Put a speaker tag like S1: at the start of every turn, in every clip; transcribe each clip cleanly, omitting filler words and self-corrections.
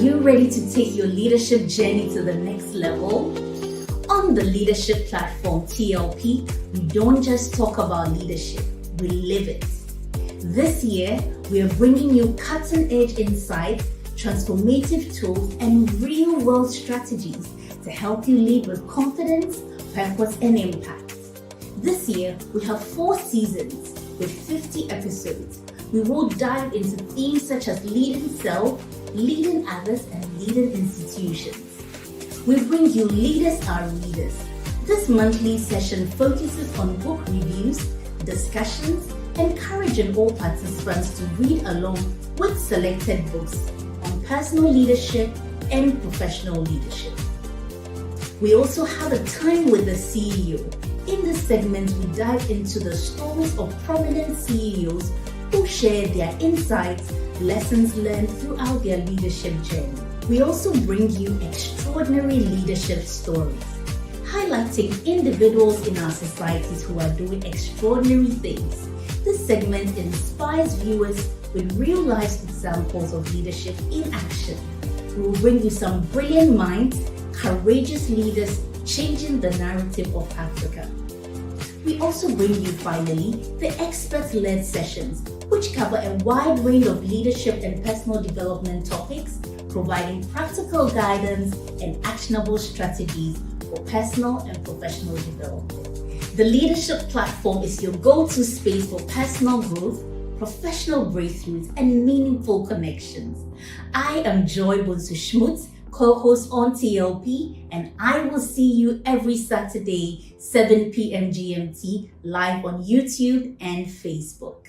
S1: you ready to take your leadership journey to the next level? On the leadership platform TLP, we don't just talk about leadership, we live it. This year, we are bringing you cutting-edge insights, transformative tools, and real-world strategies to help you lead with confidence, purpose, and impact. This year, we have 4 seasons with 50 episodes. We will dive into themes such as leading self, leading others, and leading institutions. We bring you Leaders Are Leaders. This monthly session focuses on book reviews, discussions, encouraging all participants to read along with selected books on personal leadership and professional leadership. We also have a time with the CEO. In this segment, we dive into the stories of prominent CEOs who share their insights, lessons learned throughout their leadership journey. We also bring you extraordinary leadership stories, highlighting individuals in our societies who are doing extraordinary things. This segment inspires viewers with real-life examples of leadership in action. We will bring you some brilliant minds, courageous leaders changing the narrative of Africa. We also bring you, finally, the expert-led sessions, which cover a wide range of leadership and personal development topics, providing practical guidance and actionable strategies for personal and professional development. The leadership platform is your go-to space for personal growth, professional breakthroughs, and meaningful connections. I am Joy Bonsu-Schmutz, co-host on TLP, and I will see you every Saturday, 7 p.m. GMT, live on YouTube and Facebook.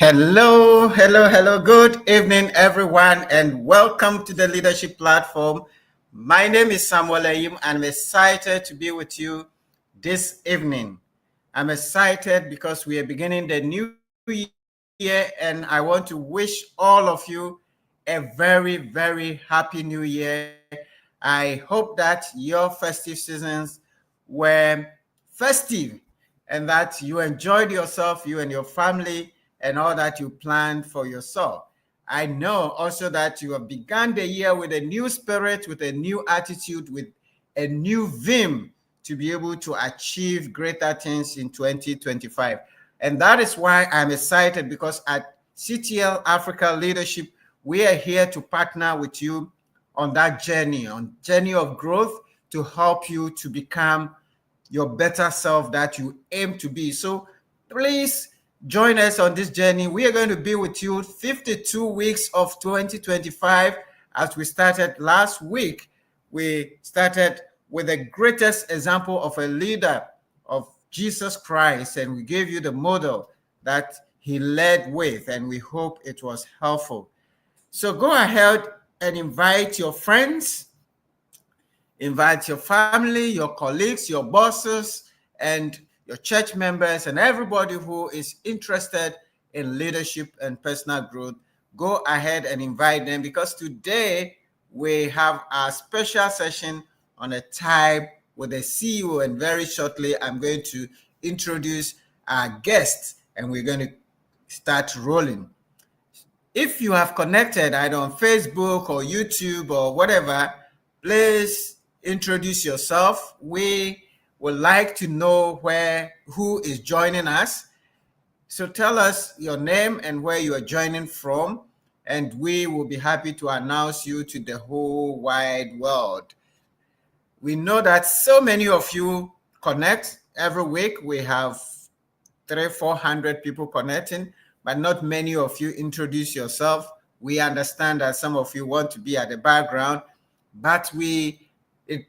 S2: Hello. Good evening, everyone, and welcome to the Leadership Platform. My name is Samuel Ayim, and I'm excited to be with you this evening. I'm excited because we are beginning the new year, and I want to wish all of you a very, very happy new year. I hope that your festive seasons were festive and that you enjoyed yourself, you and your family, and all that you planned for yourself. I know also that you have begun the year with a new spirit, with a new attitude, with a new vim to be able to achieve greater things in 2025. And that is why I'm excited, because at CTL Africa Leadership, we are here to partner with you on that journey of growth to help you to become your better self that you aim to be. So please join us on this journey. We are going to be with you 52 weeks of 2025. As we started last week, we started with the greatest example of a leader of Jesus Christ, and we gave you the model that he led with, and we hope it was helpful. So go ahead and invite your friends, invite your family, your colleagues, your bosses, and your church members, and everybody who is interested in leadership and personal growth. Go ahead and invite them, because today we have our special session on a time with the CEO, and very shortly I'm going to introduce our guest and we're going to start rolling. If you have connected either on Facebook or YouTube or whatever, please introduce yourself. We would like to know who is joining us. So tell us your name and where you are joining from, and we will be happy to announce you to the whole wide world. We know that so many of you connect every week. We have 300-400 people connecting, but not many of you introduce yourself. We understand that some of you want to be at the background, but we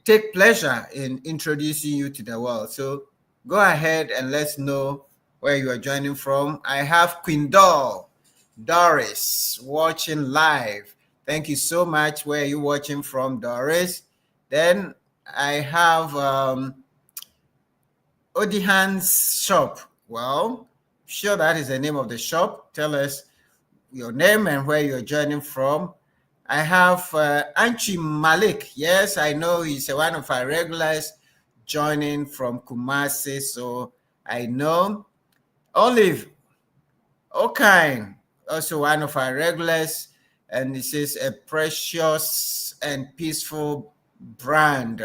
S2: take pleasure in introducing you to the world. So go ahead and let's know where you are joining from. I have Queen Doris, watching live. Thank you so much. Where are you watching from, Doris? Then I have Odihan's shop. Well, sure that is the name of the shop. Tell us your name and where you're joining from. I have Anchi Malik. Yes, I know he's one of our regulars joining from Kumasi. So I know. Olive Okine, also one of our regulars. And this is a precious and peaceful brand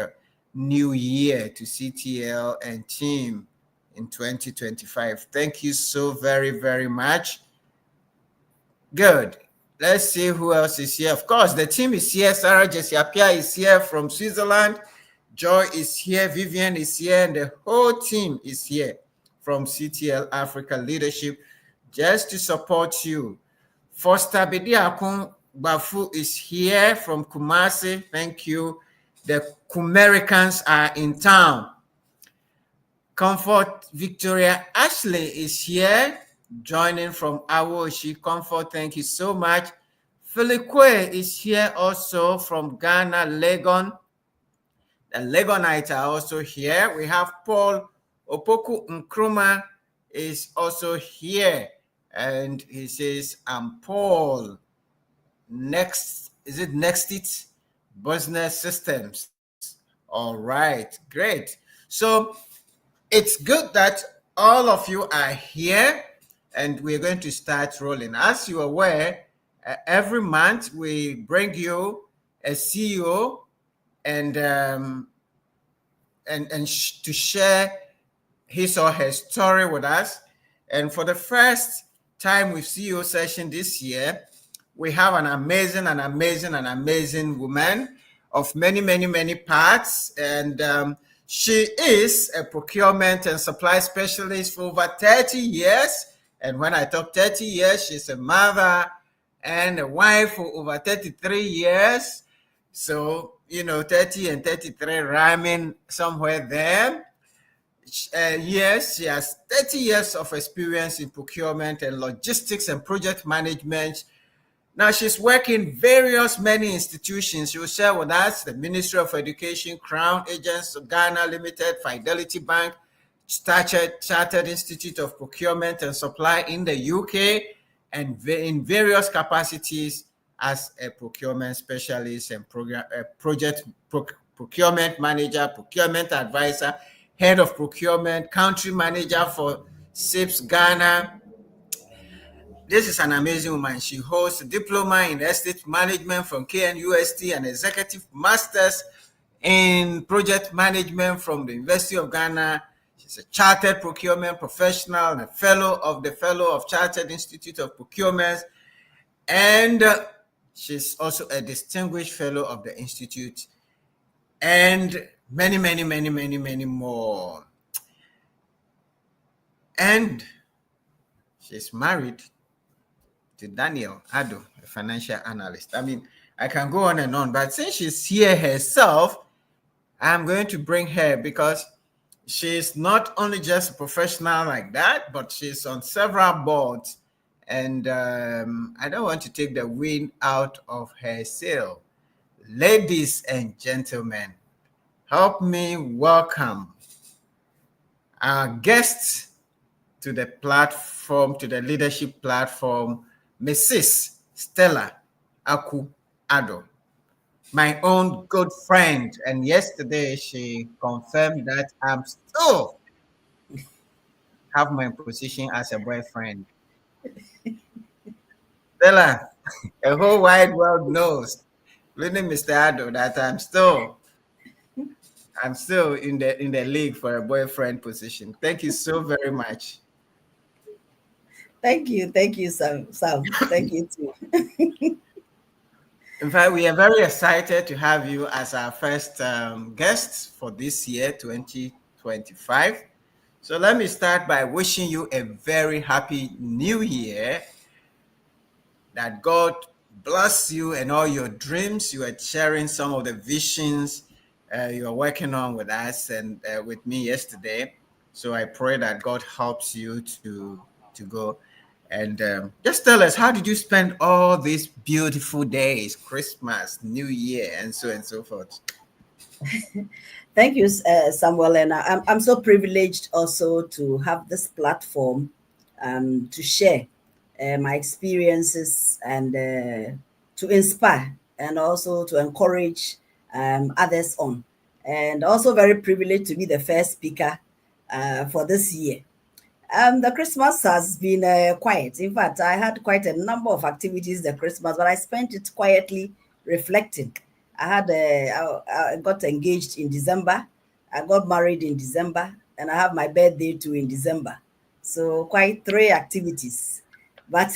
S2: new year to CTL and team in 2025. Thank you so very, very much. Good. Let's see who else is here. Of course, the team is here. Sarah Jessie Apia is here from Switzerland. Joy is here. Vivian is here. And the whole team is here from CTL Africa Leadership just to support you. Foster Bediakun Bafu is here from Kumasi. Thank you. The Kumericans are in town. Comfort Victoria Ashley is here, joining from Awoshi. Comfort, thank you so much. Philippe is here also from Ghana, Legon. The Legonites are also here. We have Paul Opoku Nkrumah is also here. And he says, I'm Paul. Next, is it Nextit Business Systems? All right, great. So it's good that all of you are here and we're going to start rolling. As you're aware, every month we bring you a CEO and to share his or her story with us. And for the first time with CEO session this year, we have an amazing woman of many parts. And she is a procurement and supply specialist for over 30 years. And when I talk 30 years, she's a mother and a wife for over 33 years. So, 30 and 33 rhyming somewhere there. Yes, she has 30 years of experience in procurement and logistics and project management. Now, she's working various many institutions. She will share with us the Ministry of Education, Crown Agents of Ghana Limited, Fidelity Bank, Chartered Institute of Procurement and Supply in the UK, and in various capacities as a procurement specialist and procurement manager, procurement advisor, head of procurement, country manager for SIPS Ghana. This is an amazing woman. She holds a diploma in estate management from KNUST and executive masters in project management from the University of Ghana. She's a chartered procurement professional and a fellow of Chartered Institute of Procurement. And she's also a distinguished fellow of the Institute and many more. And she's married to Daniel Addo, a financial analyst. I mean, I can go on and on, but since she's here herself, I'm going to bring her because she's not only just a professional like that, but she's on several boards. And I don't want to take the wind out of her sail. Ladies and gentlemen, help me welcome our guests to the platform, to the leadership platform, Mrs. Stella Aku Addo, my own good friend. And yesterday she confirmed that I'm still have my position as a boyfriend. Stella, the whole wide world knows, including Mr. Addo, that I'm still in the league for a boyfriend position. Thank you so very much.
S3: Thank you, Sam. Thank you too.
S2: In fact, we are very excited to have you as our first guest for this year, 2025. So let me start by wishing you a very happy new year. That God bless you and all your dreams. You are sharing some of the visions you are working on with us and with me yesterday. So I pray that God helps you to go. And just tell us, how did you spend all these beautiful days, Christmas, New Year, and so forth?
S3: Thank you, Samuel. And I'm so privileged also to have this platform to share my experiences and to inspire and also to encourage others on. And also very privileged to be the first speaker for this year. The Christmas has been quiet. In fact, I had quite a number of activities the Christmas, but I spent it quietly reflecting. I got engaged in December. I got married in December, and I have my birthday too in December. So quite three activities. But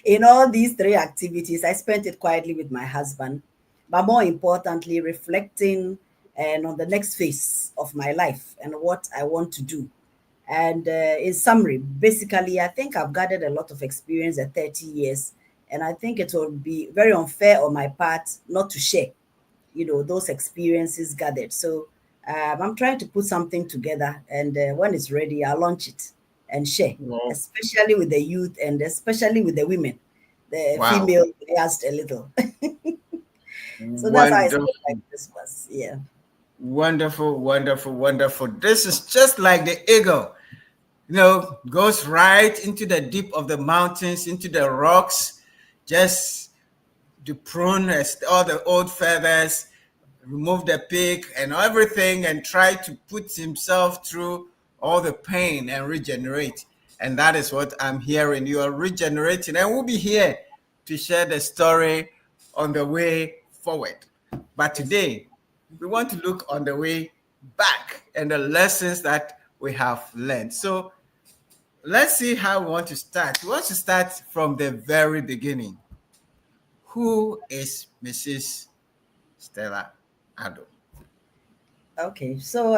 S3: in all these three activities, I spent it quietly with my husband. But more importantly, reflecting and on the next phase of my life and what I want to do. And in summary, basically, I think I've gathered a lot of experience at 30 years, and I think it would be very unfair on my part not to share, those experiences gathered. So I'm trying to put something together, and when it's ready, I'll launch it and share,
S2: Wow.
S3: especially with the youth and especially with the women, the
S2: Wow.
S3: female asked a little. So that's how I
S2: Wonderful.
S3: spent my Christmas. Yeah.
S2: Wonderful, wonderful, wonderful. This is just like the eagle, goes right into the deep of the mountains, into the rocks, just to prune all the old feathers, remove the pig and everything, and try to put himself through all the pain and regenerate. And that is what I'm hearing. You are regenerating, and we'll be here to share the story on the way forward. But
S3: Yes.
S2: today, we want to look on the way back and the lessons that we have learned. So let's see how we want to start. We want to start from the very beginning. Who is Mrs. Stella Addo?
S3: Okay. So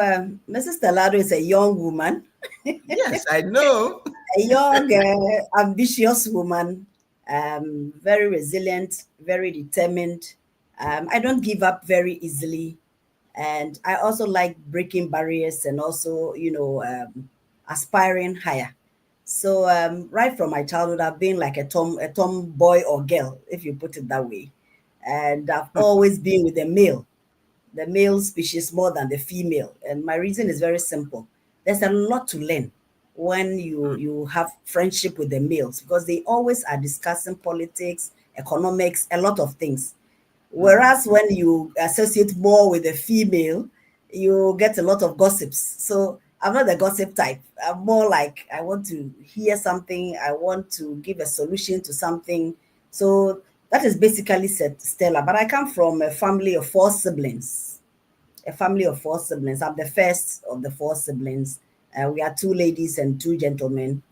S3: Mrs. Talado is a young woman,
S2: Yes, I know.
S3: a young, ambitious woman, very resilient, very determined. I don't give up very easily. And I also like breaking barriers and also, aspiring higher. So right from my childhood, I've been like a tomboy or girl, if you put it that way. And I've always been with the male species more than the female. And my reason is very simple. There's a lot to learn when you have friendship with the males because they always are discussing politics, economics, a lot of things. Whereas when you associate more with a female, you get a lot of gossips. So I'm not the gossip type. I'm more like I want to hear something, I want to give a solution to something. So that is basically Stella. But I come from a family of four siblings. A family of four siblings. I'm the first of the four siblings. We are two ladies and two gentlemen,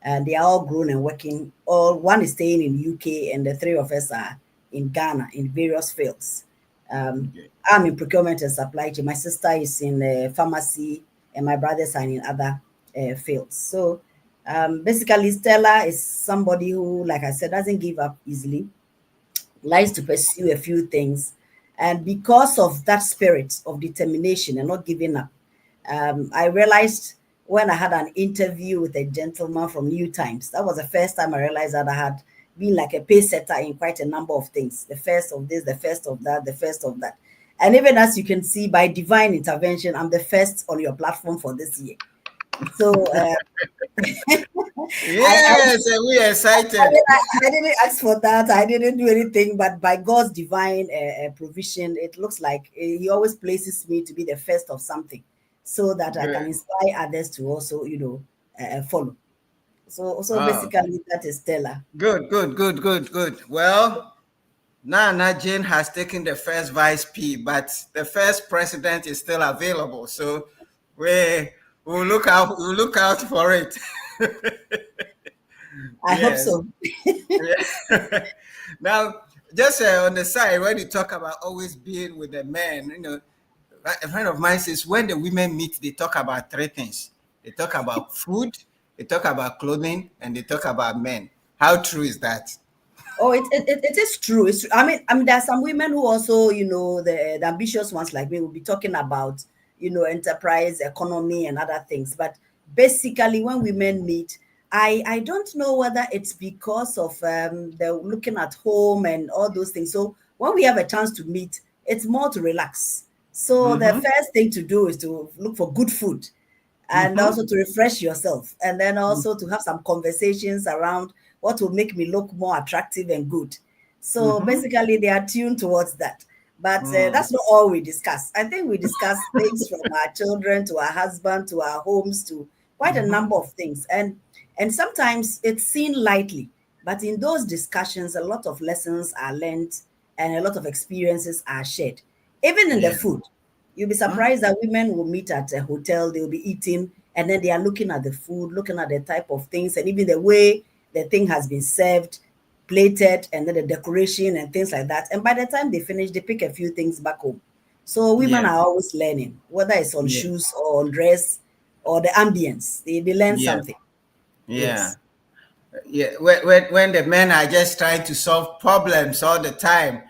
S3: and they are all grown and working. All one is staying in UK, and the three of us are in Ghana in various fields. Um,
S2: Okay.
S3: I'm in procurement and supply chain. My sister is in pharmacy, and my brothers are in other fields. So basically, Stella is somebody who, like I said, doesn't give up easily, likes to pursue a few things. And because of that spirit of determination and not giving up, I realized when I had an interview with a gentleman from New Times, that was the first time I realized that I had been like a pace setter in quite a number of things. The first of this, the first of that, the first of that. And even as you can see, by divine intervention, I'm the first on your platform for this year. So I
S2: Yes, and we are excited.
S3: I didn't ask for that. I didn't do anything, but by God's divine provision, it looks like He always places me to be the first of something, so that I can
S2: Good.
S3: inspire others to also, follow. So
S2: Oh,
S3: basically, that is Stella.
S2: good, good, good, good, good. Well, Nana Jane has taken the first vice P, but the first president is still available. So we we'll look out for it.
S3: I hope
S2: Yes.
S3: so.
S2: Yeah. Now, just on the side, when you talk about always being with the men, a friend of mine says when the women meet, they talk about three things. They talk about food, they talk about clothing, and they talk about men. How true is that?
S3: Oh, it is true. It's true. I mean, there are some women who also, the ambitious ones like me will be talking about, enterprise, economy, and other things. But basically when women meet, I don't know whether it's because of they're looking at home and all those things. So when we have a chance to meet, it's more to relax. So the
S2: Mm-hmm.
S3: first thing to do is to look for good food and
S2: Mm-hmm.
S3: also to refresh yourself, and then also to have some conversations around what will make me look more attractive and good. So
S2: Mm-hmm.
S3: basically they are tuned towards that, but
S2: Mm.
S3: that's not all we discuss. I think we discuss things from our children to our husband to our homes to quite a
S2: Mm-hmm.
S3: number of things, and sometimes it's seen lightly, but in those discussions a lot of lessons are learned and a lot of experiences are shared, even in the
S2: Yeah.
S3: food. You'll be
S2: Mm.
S3: surprised that women will meet at a hotel, they'll be eating, and then they are looking at the food, looking at the type of things, and even the way the thing has been served, plated, and then the decoration and things like that. And by the time they finish, they pick a few things back home. So women
S2: Yeah.
S3: are always learning, whether it's on
S2: Yeah.
S3: shoes or on dress or the ambience. They learn
S2: Yeah.
S3: something.
S2: Yeah.
S3: Yes.
S2: Yeah. When the men are just trying to solve problems all the time,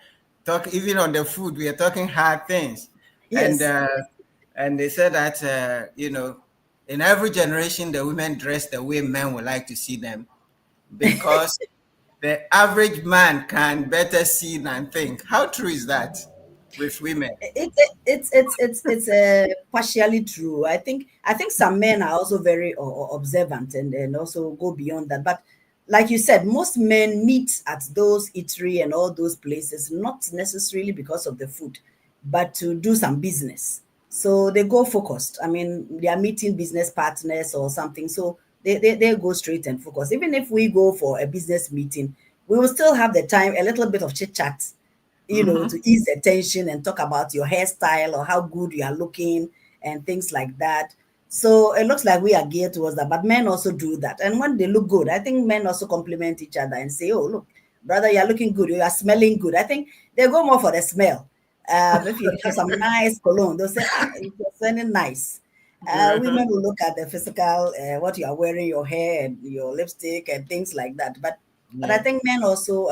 S2: talk even on the food, we are talking hard things, and
S3: Yes.
S2: they said that in every generation the women dress the way men would like to see them because the average man can better see than think. How true is that with women?
S3: It's partially true. I think some men are also very observant and also go beyond that. But like you said, most men meet at those eatery and all those places not necessarily because of the food, but to do some business. So they go focused. I mean, they are meeting business partners or something. So they go straight and focus. Even if we go for a business meeting, we will still have the time, a little bit of chit chat,
S2: Mm-hmm.
S3: to ease the tension and talk about your hairstyle or how good you are looking and things like that. So it looks like we are geared towards that, but men also do that. And when they look good, I think men also compliment each other and say, "Oh, look, brother, you are looking good. You are smelling good." I think they go more for the smell. If you have some nice cologne, they'll say, "Ah, you're smelling nice." Women will look at the physical, what you are wearing, your hair and your lipstick and things like that. But I
S2: Yeah.
S3: think men also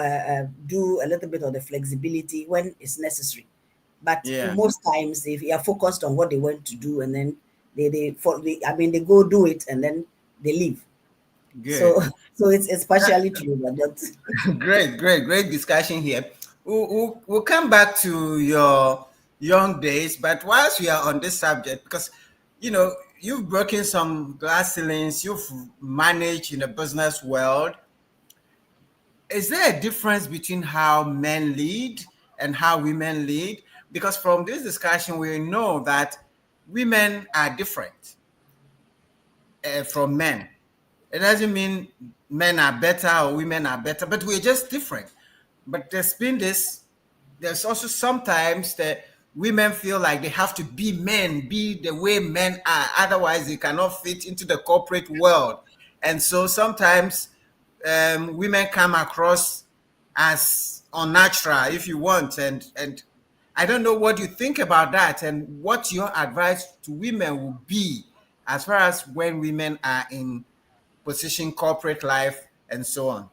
S3: do a little bit of the flexibility when it's necessary. But
S2: Yeah.
S3: most times, if you are focused on what they want to do, and then I mean, they go do it and then they leave. So
S2: Good.
S3: so it's partially true, but
S2: Great discussion here. We'll come back to your young days, but whilst we are on this subject, because you've broken some glass ceilings, you've managed in the business world. Is there a difference between how men lead and how women lead? Because from this discussion, we know that women are different from men. It doesn't mean men are better or women are better, but we're just different. But there's also sometimes that women feel like they have to be men, be the way men are, otherwise they cannot fit into the corporate world. And so sometimes women come across as unnatural, if you want, and I don't know what you think about that and what your advice to women will be as far as when women are in position corporate life and so on.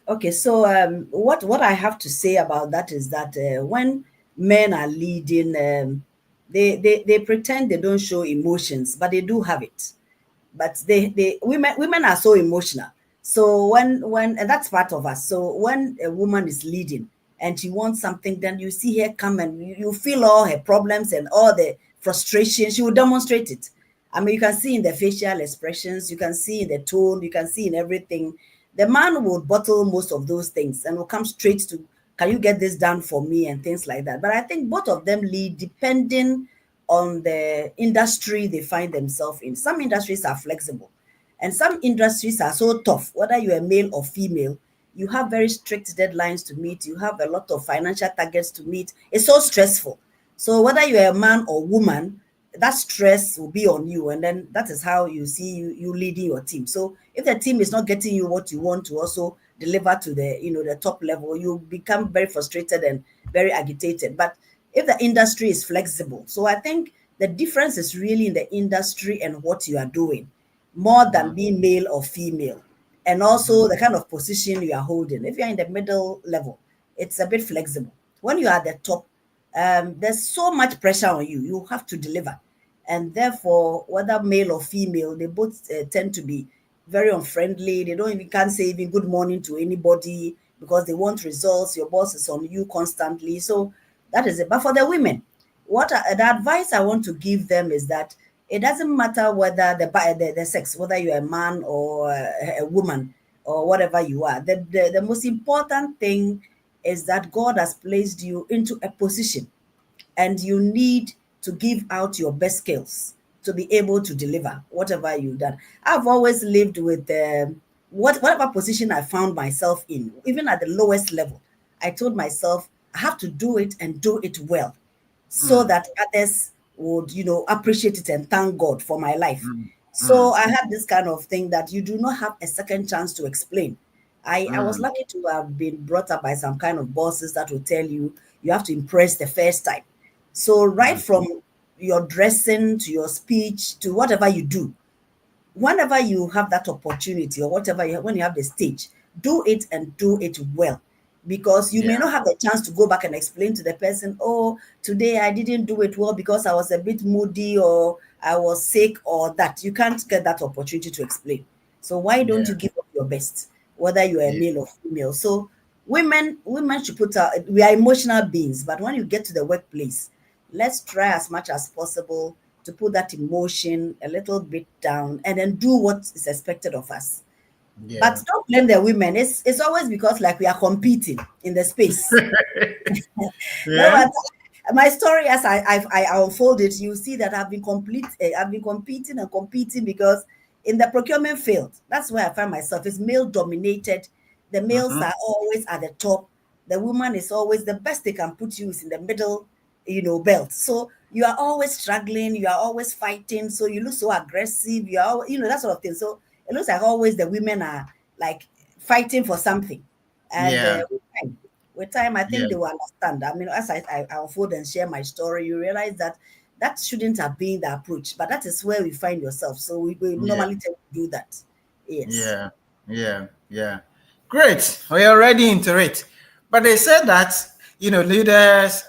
S3: okay. So what I have to say about that is that when men are leading, they pretend they don't show emotions, but they do have it. But they women are so emotional. So when and that's part of us. So when a woman is leading and she wants something, then you see her come and you feel all her problems and all the frustration. She will demonstrate it. I mean, you can see in the facial expressions, you can see in the tone, you can see in everything. The man will bottle most of those things and will come straight to, can you get this done for me and things like that. But I think both of them lead depending on the industry they find themselves in. Some industries are flexible, and some industries are so tough, whether you're a male or female. You have very strict deadlines to meet, you have a lot of financial targets to meet. It's so stressful. So, whether you're a man or woman, that stress will be on you, and then that is how you see you leading your team. So, if the team is not getting you what you want to also deliver to the top level, you become very frustrated and very agitated. But if the industry is flexible, so I think the difference is really in the industry and what you are doing, more than
S2: Mhm.
S3: being male or female, and also the kind of position you are holding. If you're in the middle level, it's a bit flexible. When you are at the top, there's so much pressure on you. You have to deliver. And therefore, whether male or female, they both tend to be very unfriendly. They don't even can't say even good morning to anybody because they want results. Your boss is on you constantly. So that is it. But for the women, the advice I want to give them is that it doesn't matter whether the sex, whether you're a man or a woman or whatever you are. The most important thing is that God has placed you into a position and you need to give out your best skills to be able to deliver whatever you've done. I've always lived with whatever position I found myself in, even at the lowest level. I told myself I have to do it and do it well so
S2: Mm,
S3: that others would, appreciate it and thank God for my life.
S2: mm,
S3: So
S2: mm,
S3: I had this kind of thing that you do not have a second chance to explain. I was
S2: mm,
S3: lucky to have been brought up by some kind of bosses that will tell you you have to impress the first time. So right
S2: mm.
S3: from your dressing to your speech to whatever you do, whenever you have that opportunity or whatever when you have the stage, do it and do it well, because you may
S2: Yeah,
S3: not have the chance to go back and explain to the person, oh, today I didn't do it well because I was a bit moody or I was sick, or that you can't get that opportunity to explain. So why don't
S2: yeah,
S3: you give up your best, whether you're a
S2: yeah,
S3: male or female? So women should put out, we are emotional beings, but when you get to the workplace, let's try as much as possible to put that emotion a little bit down and then do what is expected of us. But
S2: yeah.
S3: don't blame the women. It's always because like we are competing in the space. No,
S2: Yeah.
S3: but my story, as I unfold it, you see that I've been competing and competing because in the procurement field, that's where I find myself. It's male dominated. The males
S2: Mm-hmm.
S3: are always at the top. The woman is always the best they can put you is in the middle, belt. So you are always struggling. You are always fighting. So you look so aggressive. You are, that sort of thing. So it looks like always the women are like fighting for something, and
S2: Yeah,
S3: with time, I
S2: yeah,
S3: think they will understand. I mean, as I unfold and share my story, you realize that that shouldn't have been the approach, but that is where we find yourself. So we
S2: yeah,
S3: normally tend to do that. Yes.
S2: yeah, yeah, yeah. Great. We are already into it. But they said that, leaders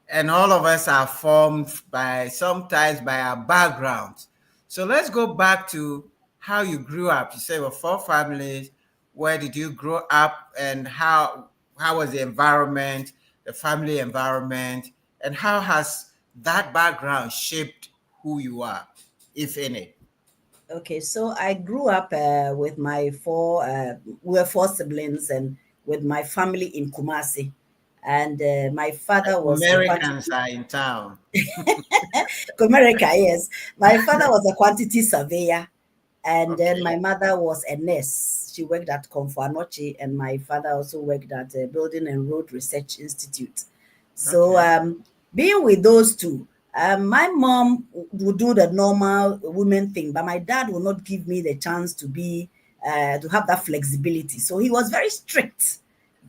S2: and all of us are formed by sometimes by our backgrounds. So let's go back to how you grew up. You say well, four families. Where did you grow up, and how was the environment, the family environment, and how has that background shaped who you are, if any?
S3: Okay. So I grew up with my we were four siblings, and with my family in Kumasi. And my father was a
S2: Americans
S3: quantity,
S2: are in town.
S3: America, yes. My father was a quantity surveyor. And then
S2: Okay.
S3: my mother was a nurse. She worked at Comfanoche, and my father also worked at a Building and Road Research Institute. So,
S2: Okay.
S3: being with those two, my mom would do the normal women thing, but my dad would not give me the chance to have that flexibility. So he was very strict,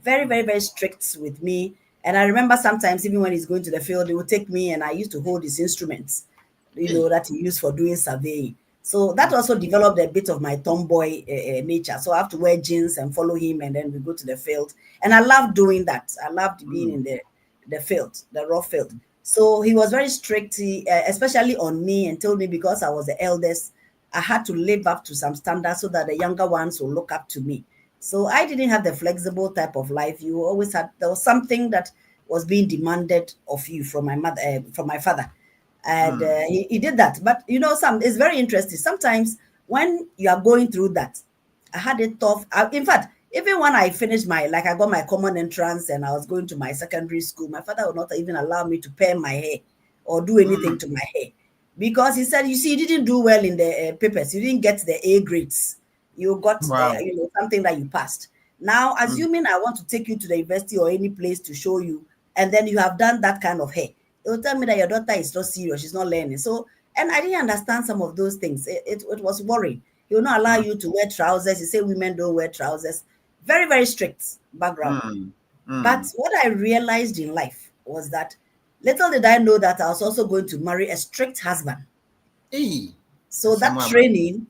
S3: very, very, very strict with me. And I remember sometimes, even when he's going to the field, he would take me and I used to hold his instruments,
S2: Hey.
S3: that he used for doing surveying. So that
S2: Okay.
S3: also developed a bit of my tomboy nature. So I have to wear jeans and follow him, and then we go to the field. And I loved doing that. I loved being
S2: Mm,
S3: in the field, the raw field. So he was very strict, especially on me, and told me because I was the eldest, I had to live up to some standards so that the younger ones will look up to me. So I didn't have the flexible type of life. You always had There was something that was being demanded of you from my mother, from my father, and
S2: mm,
S3: he did that. But it's very interesting. Sometimes when you are going through that, I had it tough. In fact, even when I finished like I got my common entrance and I was going to my secondary school, my father would not even allow me to perm my hair or do anything
S2: mm.
S3: to my hair, because he said, you see, you didn't do well in the papers. You didn't get the A grades. You got
S2: Wow.
S3: something that you passed. Now,
S2: Mm,
S3: assuming I want to take you to the university or any place to show you, and then you have done that kind of hair, they will tell me that your daughter is not serious, she's not learning. So, and I didn't understand some of those things. It was worrying. He will not allow
S2: mm,
S3: you to wear trousers. He say women don't wear trousers. Very, very strict background.
S2: mm,
S3: But
S2: mm.
S3: what I realized in life was that little did I know that I was also going to marry a strict husband.
S2: Hey.
S3: So
S2: That's
S3: that training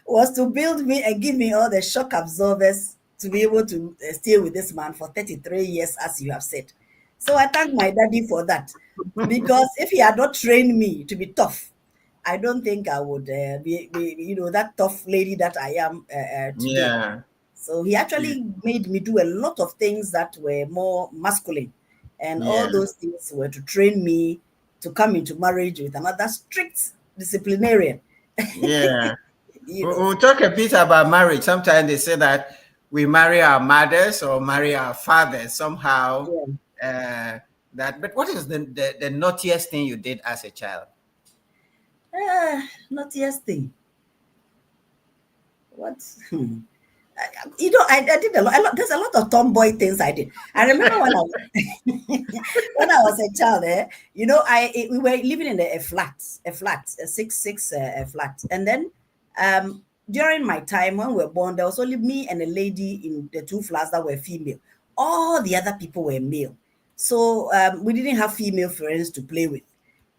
S3: was to build me and give me all the shock absorbers to be able to stay with this man for 33 years, as you have said. So I thank my daddy for that, because if he had not trained me to be tough, I don't think I would be that tough lady that I am today.
S2: Yeah.
S3: So he actually made me do a lot of things that were more masculine, and all
S2: Yeah.
S3: those things were to train me to come into marriage with another strict disciplinarian.
S2: Yeah.
S3: you know,
S2: We'll talk a bit about marriage. Sometimes they say that we marry our mothers or marry our fathers somehow.
S3: yeah.
S2: That, but what is the naughtiest thing you did as a child?
S3: Naughtiest thing. What? I did a lot. There's a lot of tomboy things I did. I remember when I was when I was a child. We were living in a six flat, and then during my time when we were born, there was only me and a lady in the two flats that were female. All the other people were male, so we didn't have female friends to play with.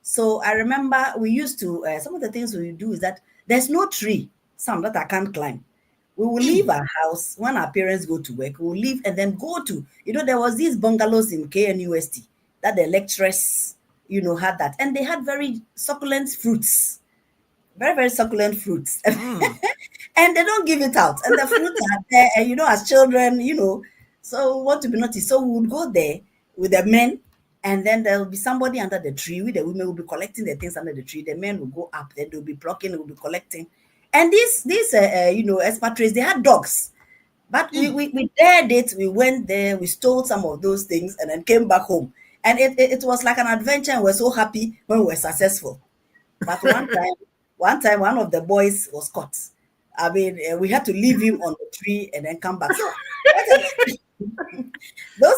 S3: So I remember we used to some of the things we would do is that there's no tree, some that I can't climb. We will leave our house when our parents go to work. We will leave and then go to, there was these bungalows in KNUST that the lecturers, had that. And they had very succulent fruits, very, very succulent fruits. And they don't give it out. And the fruits are there, and, as children, so want to be naughty. So we would go there with the men, and then there will be somebody under the tree. We, the women, will be collecting the things under the tree. The men will go up, then they'll be plucking, they'll be collecting. And these expatriates, they had dogs. But we dared it. We went there, we stole some of those things, and then came back home. And it was like an adventure, and we're so happy when we were successful. But one time, one of the boys was caught. I mean, we had to leave him on the tree and then come back. So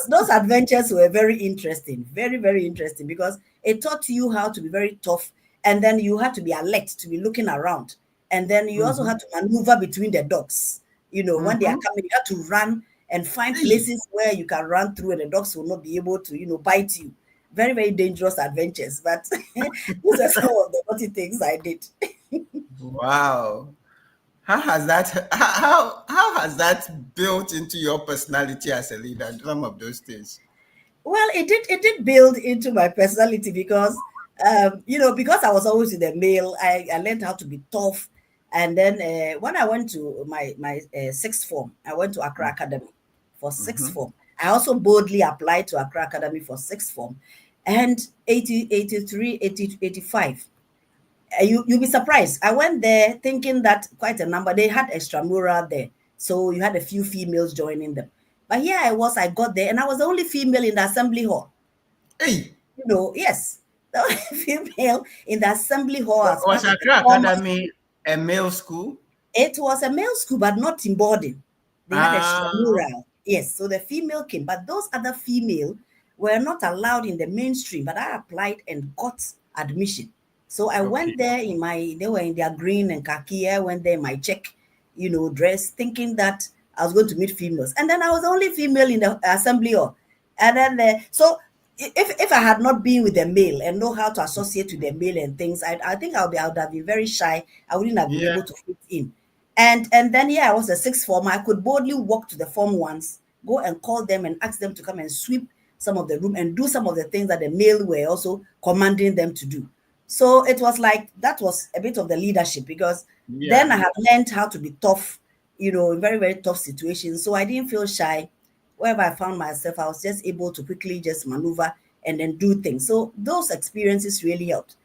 S3: those adventures were very interesting, very, very interesting, because it taught you how to be very tough, and then you had to be alert, to be looking around, and then you also had to maneuver between the dogs. When they are coming, you have to run and find places where you can run through, and the dogs will not be able to bite you. Very, very dangerous adventures, but these are some of the naughty things I did.
S2: Wow. How has that how has that built into your personality as a leader? Some of those things.
S3: Well, it did build into my personality, because because I was always with the male, I learned how to be tough. And then when I went to my sixth form, I went to Accra Academy for sixth form. I also boldly applied to Accra Academy for sixth form, and 80, 83, 80, 85. You'll be surprised. I went there thinking that quite a number, they had extramural there. So you had a few females joining them. But here I got there, and I was the only female in the assembly hall.
S2: Hey,
S3: Yes, the only female in the assembly hall. As
S2: was
S3: part of the
S2: Accra
S3: formal.
S2: Academy a male school?
S3: It was a male school, but not in boarding. They had
S2: Ah,
S3: extramural. Yes, so the female came, but those other female were not allowed in the mainstream. But I applied and got admission. So I
S2: okay.
S3: went there they were in their green and khaki. I went there in my check, dress, thinking that I was going to meet females. And then I was the only female in the assembly hall. And then, so if I had not been with the male and know how to associate with the male and things, I think I would have been very shy. I wouldn't have been
S2: Yeah.
S3: able to fit in. And then I was a sixth form. I could boldly walk to the form ones, go and call them and ask them to come and sweep some of the room and do some of the things that the male were also commanding them to do. So it was like that was a bit of the leadership, because then
S2: Yeah.
S3: I had learned how to be tough, in very, very tough situations. So I didn't feel shy. Wherever I found myself, I was just able to quickly just maneuver and then do things. So those experiences really helped.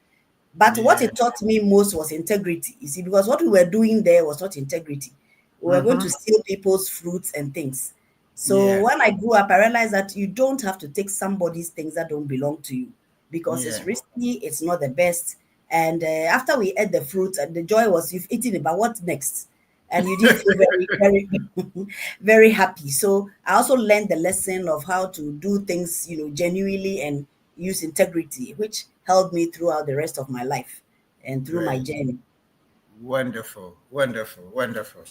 S3: But what
S2: Yeah.
S3: it taught me most was integrity, you see, because what we were doing there was not integrity. We were going to steal people's fruits and things. So
S2: Yeah.
S3: when I grew up, I realized that you don't have to take somebody's things that don't belong to you, because it's
S2: Yeah.
S3: risky, it's not the best. And after we ate the fruit, and the joy was you've eaten it, but what next? And you didn't feel very, very, very happy. So I also learned the lesson of how to do things, genuinely, and use integrity, which helped me throughout the rest of my life and through my
S2: Great.
S3: journey.
S2: Wonderful. Wonderful. Wonderful.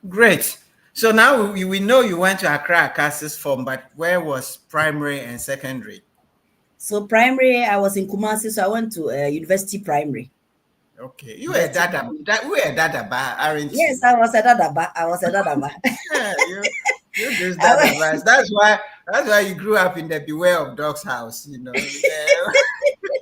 S2: Great. So now we know you went to Accra Cassis form, but where was primary and secondary?
S3: So primary, I was in Kumasi, so I went to university primary.
S2: Okay.
S3: University primary.
S2: You were data bar, aren't you?
S3: Yes, I was a dadaba. I was a dadaba.
S2: Yeah, you this
S3: I
S2: data bars. That's why That's why you grew up in the Beware of Dogs house, you know.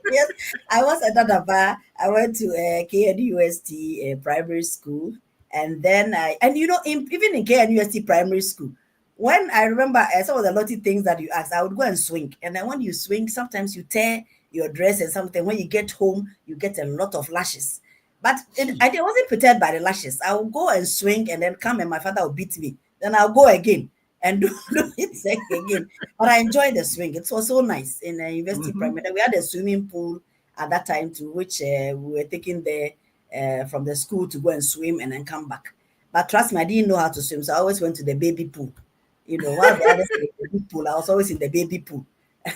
S3: Yes, I was at Dadaba. I went to KNUST primary school, and then even in KNUST primary school, when I remember some of the naughty things that you asked, I would go and swing, and then when you swing, sometimes you tear your dress and something. When you get home, you get a lot of lashes. But I wasn't prepared by the lashes. I would go and swing, and then come, and my father would beat me. Then I'll go again and do it again. But I enjoyed the swing. It was so nice in university
S2: Mhm.
S3: primary. We had a swimming pool at that time to which we were taking there from the school to go and swim and then come back. But trust me, I didn't know how to swim, so I always went to the baby pool. While the others were in the big pool, I was always in the baby pool.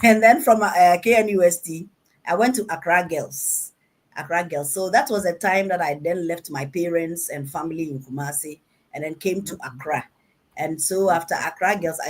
S3: And then from KNUST, I went to Accra Girls. Accra Girls. So that was a time that I then left my parents and family in Kumasi and then came to Accra. And so after Accra Girls,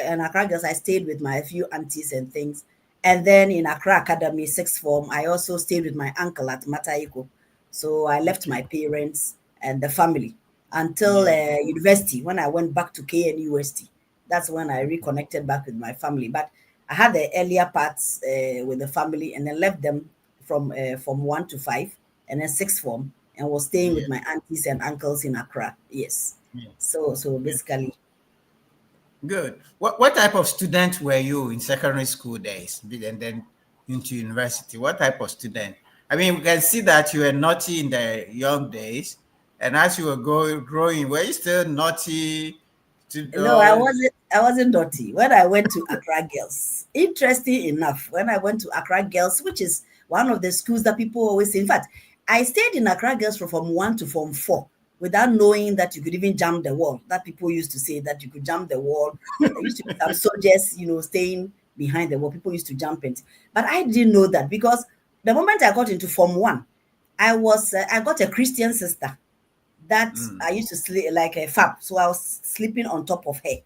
S3: I stayed with my few aunties and things. And then in Accra Academy, sixth form, I also stayed with my uncle at Mataiko. So I left my parents and the family until
S2: Yeah.
S3: university. When I went back to KNUST, that's when I reconnected back with my family. But I had the earlier parts with the family and then left them from 1 to 5 and then sixth form and was staying with
S2: Yeah.
S3: my aunties and uncles in Accra. Yes.
S2: Yeah.
S3: So
S2: Yeah.
S3: basically,
S2: Good. What type of student were you in secondary school days and then into university? What type of student? I mean, we can see that you were naughty in the young days, and as you were growing, were you still naughty? To,
S3: no, I wasn't naughty. When I went to Accra Girls, interesting enough, when I went to Accra Girls, which is one of the schools that people always say. In fact, I stayed in Accra Girls from Form 1 to Form 4 without knowing that you could even jump the wall. That people used to say that you could jump the wall. There used to be some soldiers, staying behind the wall. People used to jump it. But I didn't know that because the moment I got into Form 1, I got a Christian sister that
S2: mm,
S3: I used to sleep like a fab. So I was sleeping on top of her.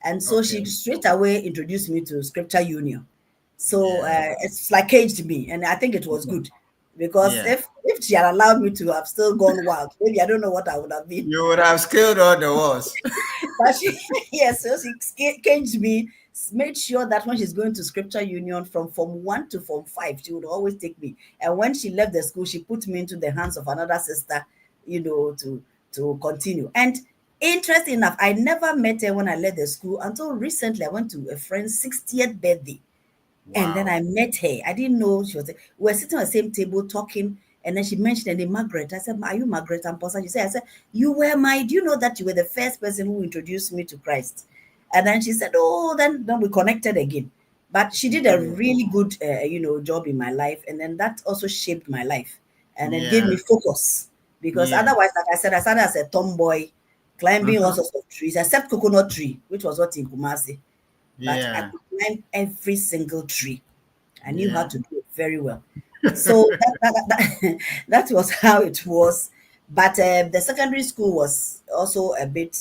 S3: And so she
S2: okay.
S3: straight away introduced me to Scripture Union. So
S2: Yeah.
S3: it's like caged me. And I think it was good because
S2: Yeah.
S3: if she had allowed me to have still gone wild, maybe I don't know what I would have been.
S2: You would have scaled all the walls.
S3: But she, yes, so she caged me, made sure that when she's going to Scripture Union from Form 1 to Form 5, she would always take me. And when she left the school, she put me into the hands of another sister, to continue. And interesting enough, I never met her when I left the school until recently. I went to a friend's 60th birthday. And then
S2: Wow.
S3: I met her. I didn't know she was. We were sitting at the same table talking, and then she mentioned the name Margaret. I said, "Are you Margaret Amposa?" She said, "I said you were my. Do you know that you were the first person who introduced me to Christ?" And then she said, "Oh, then we connected again." But she did a
S2: Good.
S3: really good, job in my life, and then that also shaped my life, and then gave
S2: Yeah.
S3: me focus. Because
S2: Yeah.
S3: otherwise, like I said, I started as a tomboy, climbing all
S2: Mhm.
S3: sorts of trees, except coconut tree, which was what in Kumasi. But I
S2: Yeah.
S3: could climb every single tree. I knew how
S2: Yeah.
S3: to do it very well. So that was how it was. But the secondary school was also a bit,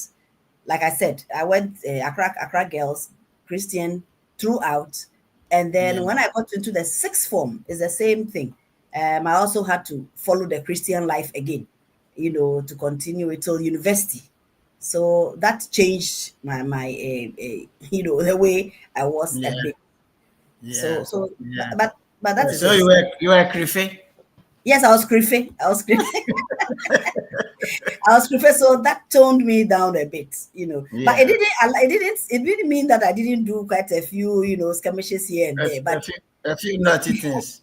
S3: like I said, I went Accra Girls, Christian throughout. And
S2: Yeah.
S3: then when I got into the sixth form, it's the same thing. I also had to follow the Christian life again, to continue it till university. So that changed my the way I was a
S2: Yeah.
S3: bit. So
S2: Yeah.
S3: so but
S2: Yeah.
S3: but, but that is
S2: So
S3: it.
S2: you were Krife?
S3: Yes, I was grieving. I was grieving. I was grieving. So that toned me down a bit. But it
S2: Yeah.
S3: didn't. It didn't mean that I didn't do quite a few, skirmishes here and
S2: A,
S3: there. But
S2: a few naughty things.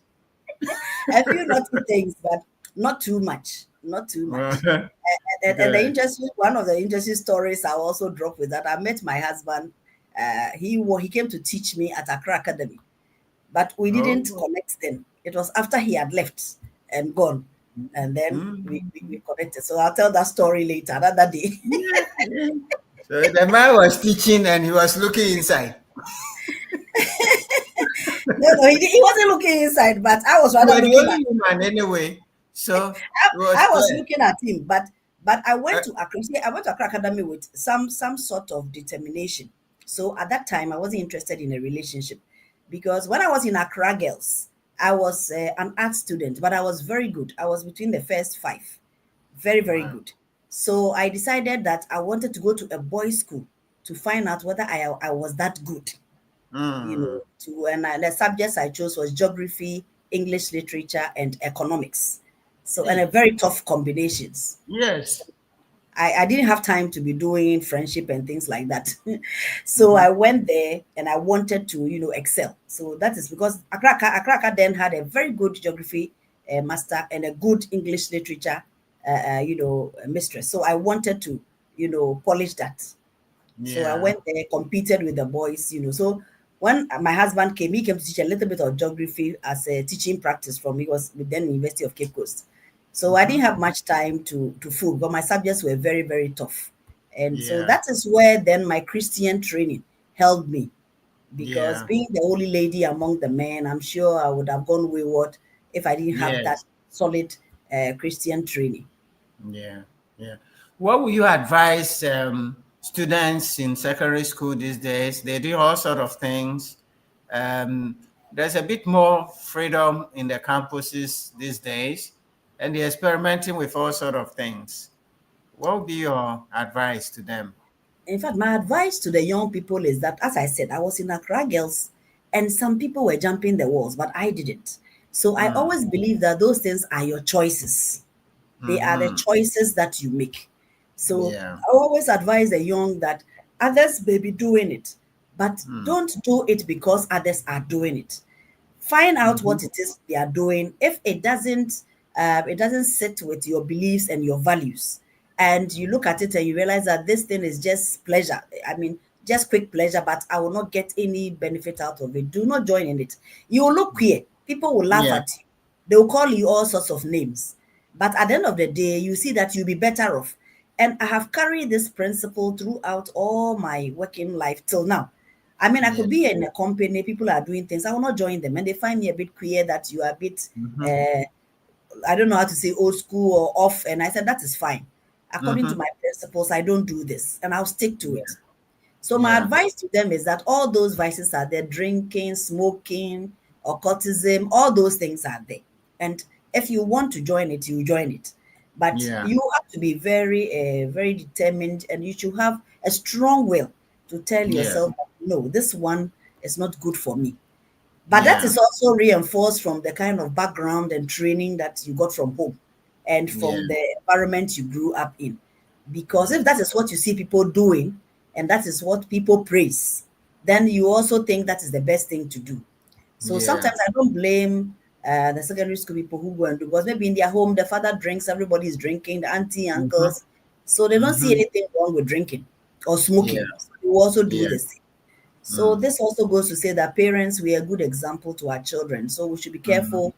S3: a few naughty things, but not too much. Not too much. And the
S2: Good.
S3: interesting one of the interesting stories I'll also drop with that. I met my husband. He came to teach me at Accra Academy, but we didn't
S2: Oh.
S3: connect then. It was after he had left and gone, and then we
S2: Mm.
S3: connected. So I'll tell that story later, another day.
S2: Yeah. Yeah. So the man was teaching and he was looking inside.
S3: No, he wasn't looking inside, but I was
S2: You
S3: rather
S2: were the
S3: looking at.
S2: only woman anyway. So it was
S3: I was
S2: clear.
S3: looking at him, but I
S2: Uh,
S3: went to Accra. See, I went to Accra Academy with some sort of determination. So at that time, I wasn't interested in a relationship because when I was in Accra Girls, I was an art student, but I was very good. I was between the first five, very very
S2: wow.
S3: good. So I decided that I wanted to go to a boys' school to find out whether I was that good.
S2: Mm.
S3: The subjects I chose was geography, English literature, and economics. So, and a
S2: Hey.
S3: very tough combinations.
S2: Yes.
S3: I didn't have time to be doing friendship and things like that. So
S2: Mm-hmm.
S3: I went there and I wanted to, excel. So that is because Akraka then had a very good geography master and a good English literature, mistress. So I wanted to, polish that. So I
S2: Yeah.
S3: went there, competed with the boys, So when my husband came, he came to teach a little bit of geography as a teaching practice from he was with then University of Cape Coast. So I
S2: Mm-hmm.
S3: didn't have much time to fool, but my subjects were very, very tough. And so
S2: Yeah.
S3: that is where then my Christian training helped me because
S2: Yeah.
S3: being the only lady among the men, I'm sure I would have gone wayward if I didn't have that
S2: Yes.
S3: solid Christian training.
S2: Yeah. Yeah. What would you advise students in secondary school these days? They do all sort of things. There's a bit more freedom in the campuses these days, and they're experimenting with all sort of things. What would be your advice to them?
S3: In fact, my advice to the young people is that, as I said, I was in Accra Girls and some people were jumping the walls, but I didn't. So I
S2: Mm.
S3: always believe that those things are your choices. They are the
S2: Mm-hmm.
S3: choices that you make. So
S2: Yeah.
S3: I always advise the young that others may be doing it, but
S2: Mm.
S3: don't do it because others are doing it. Find out
S2: Mm-hmm.
S3: what it is they are doing. If it doesn't sit with your beliefs and your values, and you look at it and you realize that this thing is just pleasure, I mean, just quick pleasure, but I will not get any benefit out of it, do not join in it. You will look queer, people will laugh
S2: Yeah.
S3: at you, they will call you all sorts of names, but at the end of the day you see that you'll be better off. And I have carried this principle throughout all my working life till now. I mean, I
S2: Yeah.
S3: could be in a company, people are doing things, I will not join them. And they find me a bit queer, that you are a bit,
S2: Mm-hmm.
S3: uh, I don't know how to say, old school or off. And I said, that is fine. According to
S2: Mm-hmm.
S3: my principles, I don't do this and I'll stick to
S2: Yeah.
S3: it. So my
S2: Yeah.
S3: advice to them is that all those vices are there: drinking, smoking, occultism, all those things are there. And if you want to join it, you join it. But
S2: Yeah.
S3: you have to be very, very determined, and you should have a strong will to tell
S2: Yeah.
S3: yourself, no, this one is not good for me. But that
S2: Yeah.
S3: is also reinforced from the kind of background and training that you got from home and
S2: Yeah.
S3: from the environment you grew up in. Because if
S2: Yeah.
S3: that is what you see people doing and that is what people praise, then you also think that is the best thing to do. So
S2: Yeah.
S3: sometimes I don't blame the secondary school people who go and do, because maybe in their home the father drinks, everybody is drinking, the auntie,
S2: Mm-hmm.
S3: uncles, so they don't see
S2: Mm-hmm.
S3: anything wrong with drinking or
S2: Yeah.
S3: smoking. So they will also do
S2: Yeah.
S3: the same. So
S2: Mm.
S3: this also goes to say that parents, we are a good example to our children. So we should be
S2: Mm.
S3: careful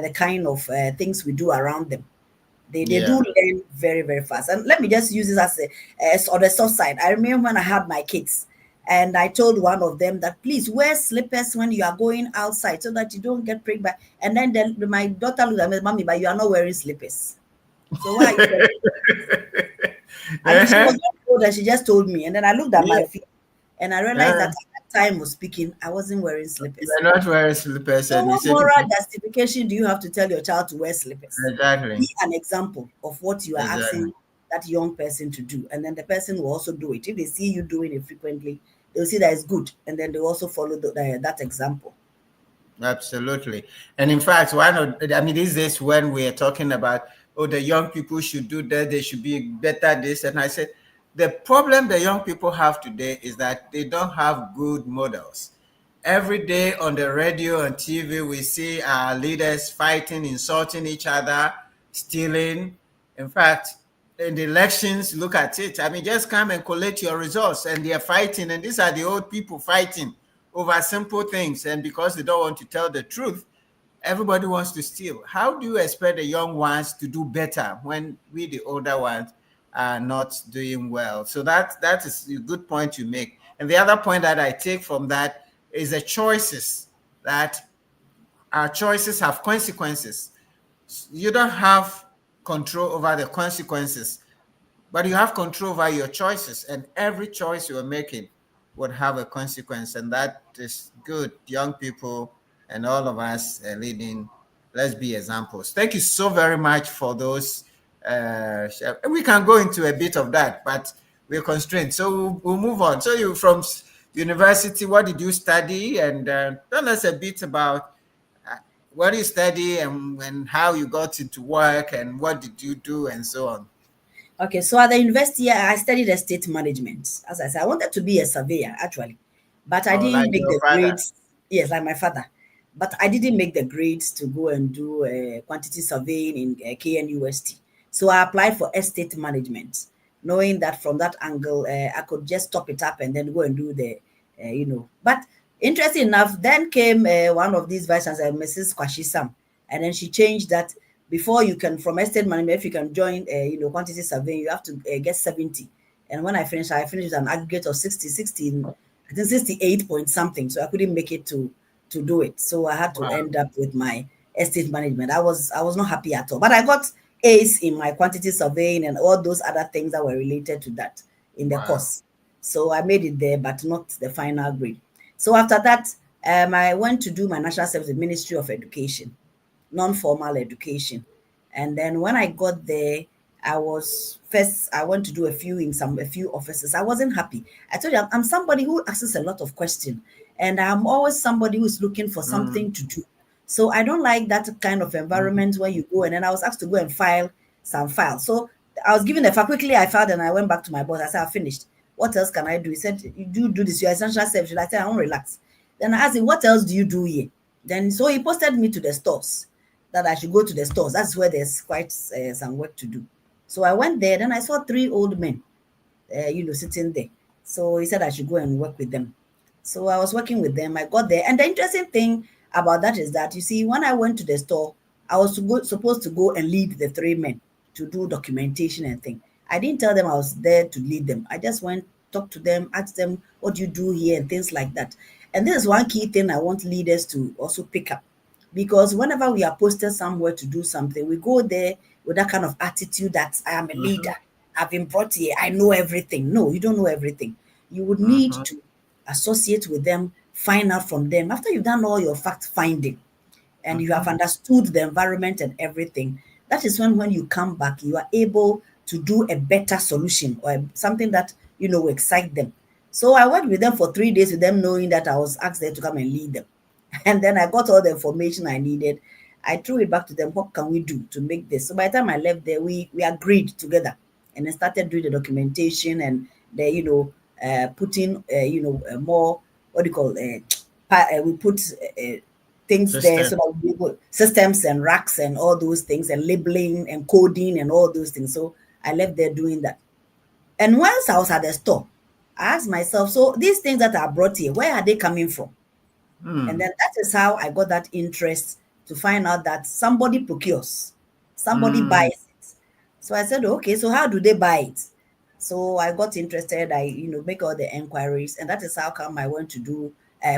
S3: the kind of things we do around them. They do
S2: Yeah.
S3: learn very, very fast. And let me just use this as on the soft side. I remember when I had my kids, and I told one of them that please wear slippers when you are going outside so that you don't get pricked by. And then my daughter looked at me, mommy, but you are not wearing slippers. So why are you wearing? And she was
S2: Uh-huh.
S3: very old and she just told me. And then I looked at
S2: Yeah.
S3: my feet and I realized
S2: Uh,
S3: that at that time was speaking, I wasn't wearing
S2: you
S3: slippers.
S2: are not wearing slippers,
S3: So
S2: and you
S3: what
S2: say
S3: moral
S2: people.
S3: justification do you have to tell your child to wear slippers?
S2: Exactly.
S3: Be an example of what you are
S2: Exactly.
S3: asking that young person to do. And then the person will also do it. If they see you doing it frequently, they'll see that it's good. And then they'll also follow that example.
S2: Absolutely. And in fact, I mean, these days when we're talking about, oh, the young people should do that, they should be better this. And I said, the problem the young people have today is that they don't have good models. Every day on the radio and TV, we see our leaders fighting, insulting each other, stealing. In fact, in the elections, look at it. I mean, just come and collect your results, and they're fighting. And these are the old people fighting over simple things. And because they don't want to tell the truth, everybody wants to steal. How do you expect the young ones to do better when we, the older ones, are not doing well? So that is a good point you make. And the other point that I take from that is the choices, that our choices have consequences. You don't have control over the consequences, but you have control over your choices, and every choice you're making would have a consequence. And that is good. Young people and all of us leading, let's be examples. Thank you so very much for those. We can go into a bit of that, but we're constrained. So we'll move on. So you university, what did you study? And tell us a bit about what you study and how you got into work and what did you do and so on.
S3: Okay, so at the university, I studied estate management. As I said, I wanted to be a surveyor actually, but I
S2: Oh,
S3: didn't
S2: like
S3: make
S2: your
S3: the
S2: father.
S3: grades. Yes, like my father, but I didn't make the grades to go and do quantity surveying in KNUST. So I applied for estate management, knowing that from that angle, I could just top it up and then go and do the. But interesting enough, then came one of these vice chancellors, Mrs. Kwashi Sam, and then she changed that before you can from estate management, if you can join quantity surveying, you have to get 70. And when I finished with an aggregate of 60, 16, I think 68 point something, so I couldn't make it to do it, so I had to
S2: Wow.
S3: end up with my estate management. I was not happy at all, but I got A's in my quantity surveying and all those other things that were related to that in the
S2: Wow.
S3: course. So I made it there, but not the final grade. So after that, I went to do my national service with Ministry of Education, non-formal education. And then when I got there, I went to do a few offices. I wasn't happy. I told you I'm somebody who asks a lot of questions, and I'm always somebody who's looking for
S2: Mm.
S3: something to do. So I don't like that kind of
S2: Mhm.
S3: environment where you go, and then I was asked to go and file some files. So I was given a file. Quickly I filed and I went back to my boss. I said, I finished. What else can I do? He said, you do this. You're essential service. I said, I won't relax. Then I asked him, what else do you do here? Then so he posted me to the stores, that I should go to the stores. That's where there's quite some work to do. So I went there. Then I saw three old men, sitting there. So he said I should go and work with them. So I was working with them. I got there. And the interesting thing about that is that, you see, when I went to the store, I was supposed to go and lead the three men to do documentation and thing. I didn't tell them I was there to lead them. I just went, talked to them, asked them, what do you do here and things like that. And this is one key thing I want leaders to also pick up, because whenever we are posted somewhere to do something, we go there with that kind of attitude that I am a leader.
S2: Mhm.
S3: I've been brought here. I know everything. No, you don't know everything. You would need
S2: Mhm.
S3: to associate with them, find out from them. After you've done all your fact finding and you have
S2: Mhm.
S3: understood the environment and everything, that is when you come back, you are able to do a better solution or something that, will excite them. So I worked with them for 3 days with them, knowing that I was asked there to come and lead them. And then I got all the information I needed. I threw it back to them. What can we do to make this? So by the time I left there, we agreed together and then started doing the documentation and the, putting, more, what do you call, we put things there
S2: System.
S3: so that we put systems and racks and all those things and labeling and coding and all those things. So I left there doing that. And once I was at the store, I asked myself, so these things that are brought here, where are they coming from? And
S2: Mm.
S3: then that is how I got that interest to find out that somebody procures, somebody
S2: Mm.
S3: buys it. So I said, okay, so how do they buy it? So I got interested. I, make all the enquiries, and that is how come I went to do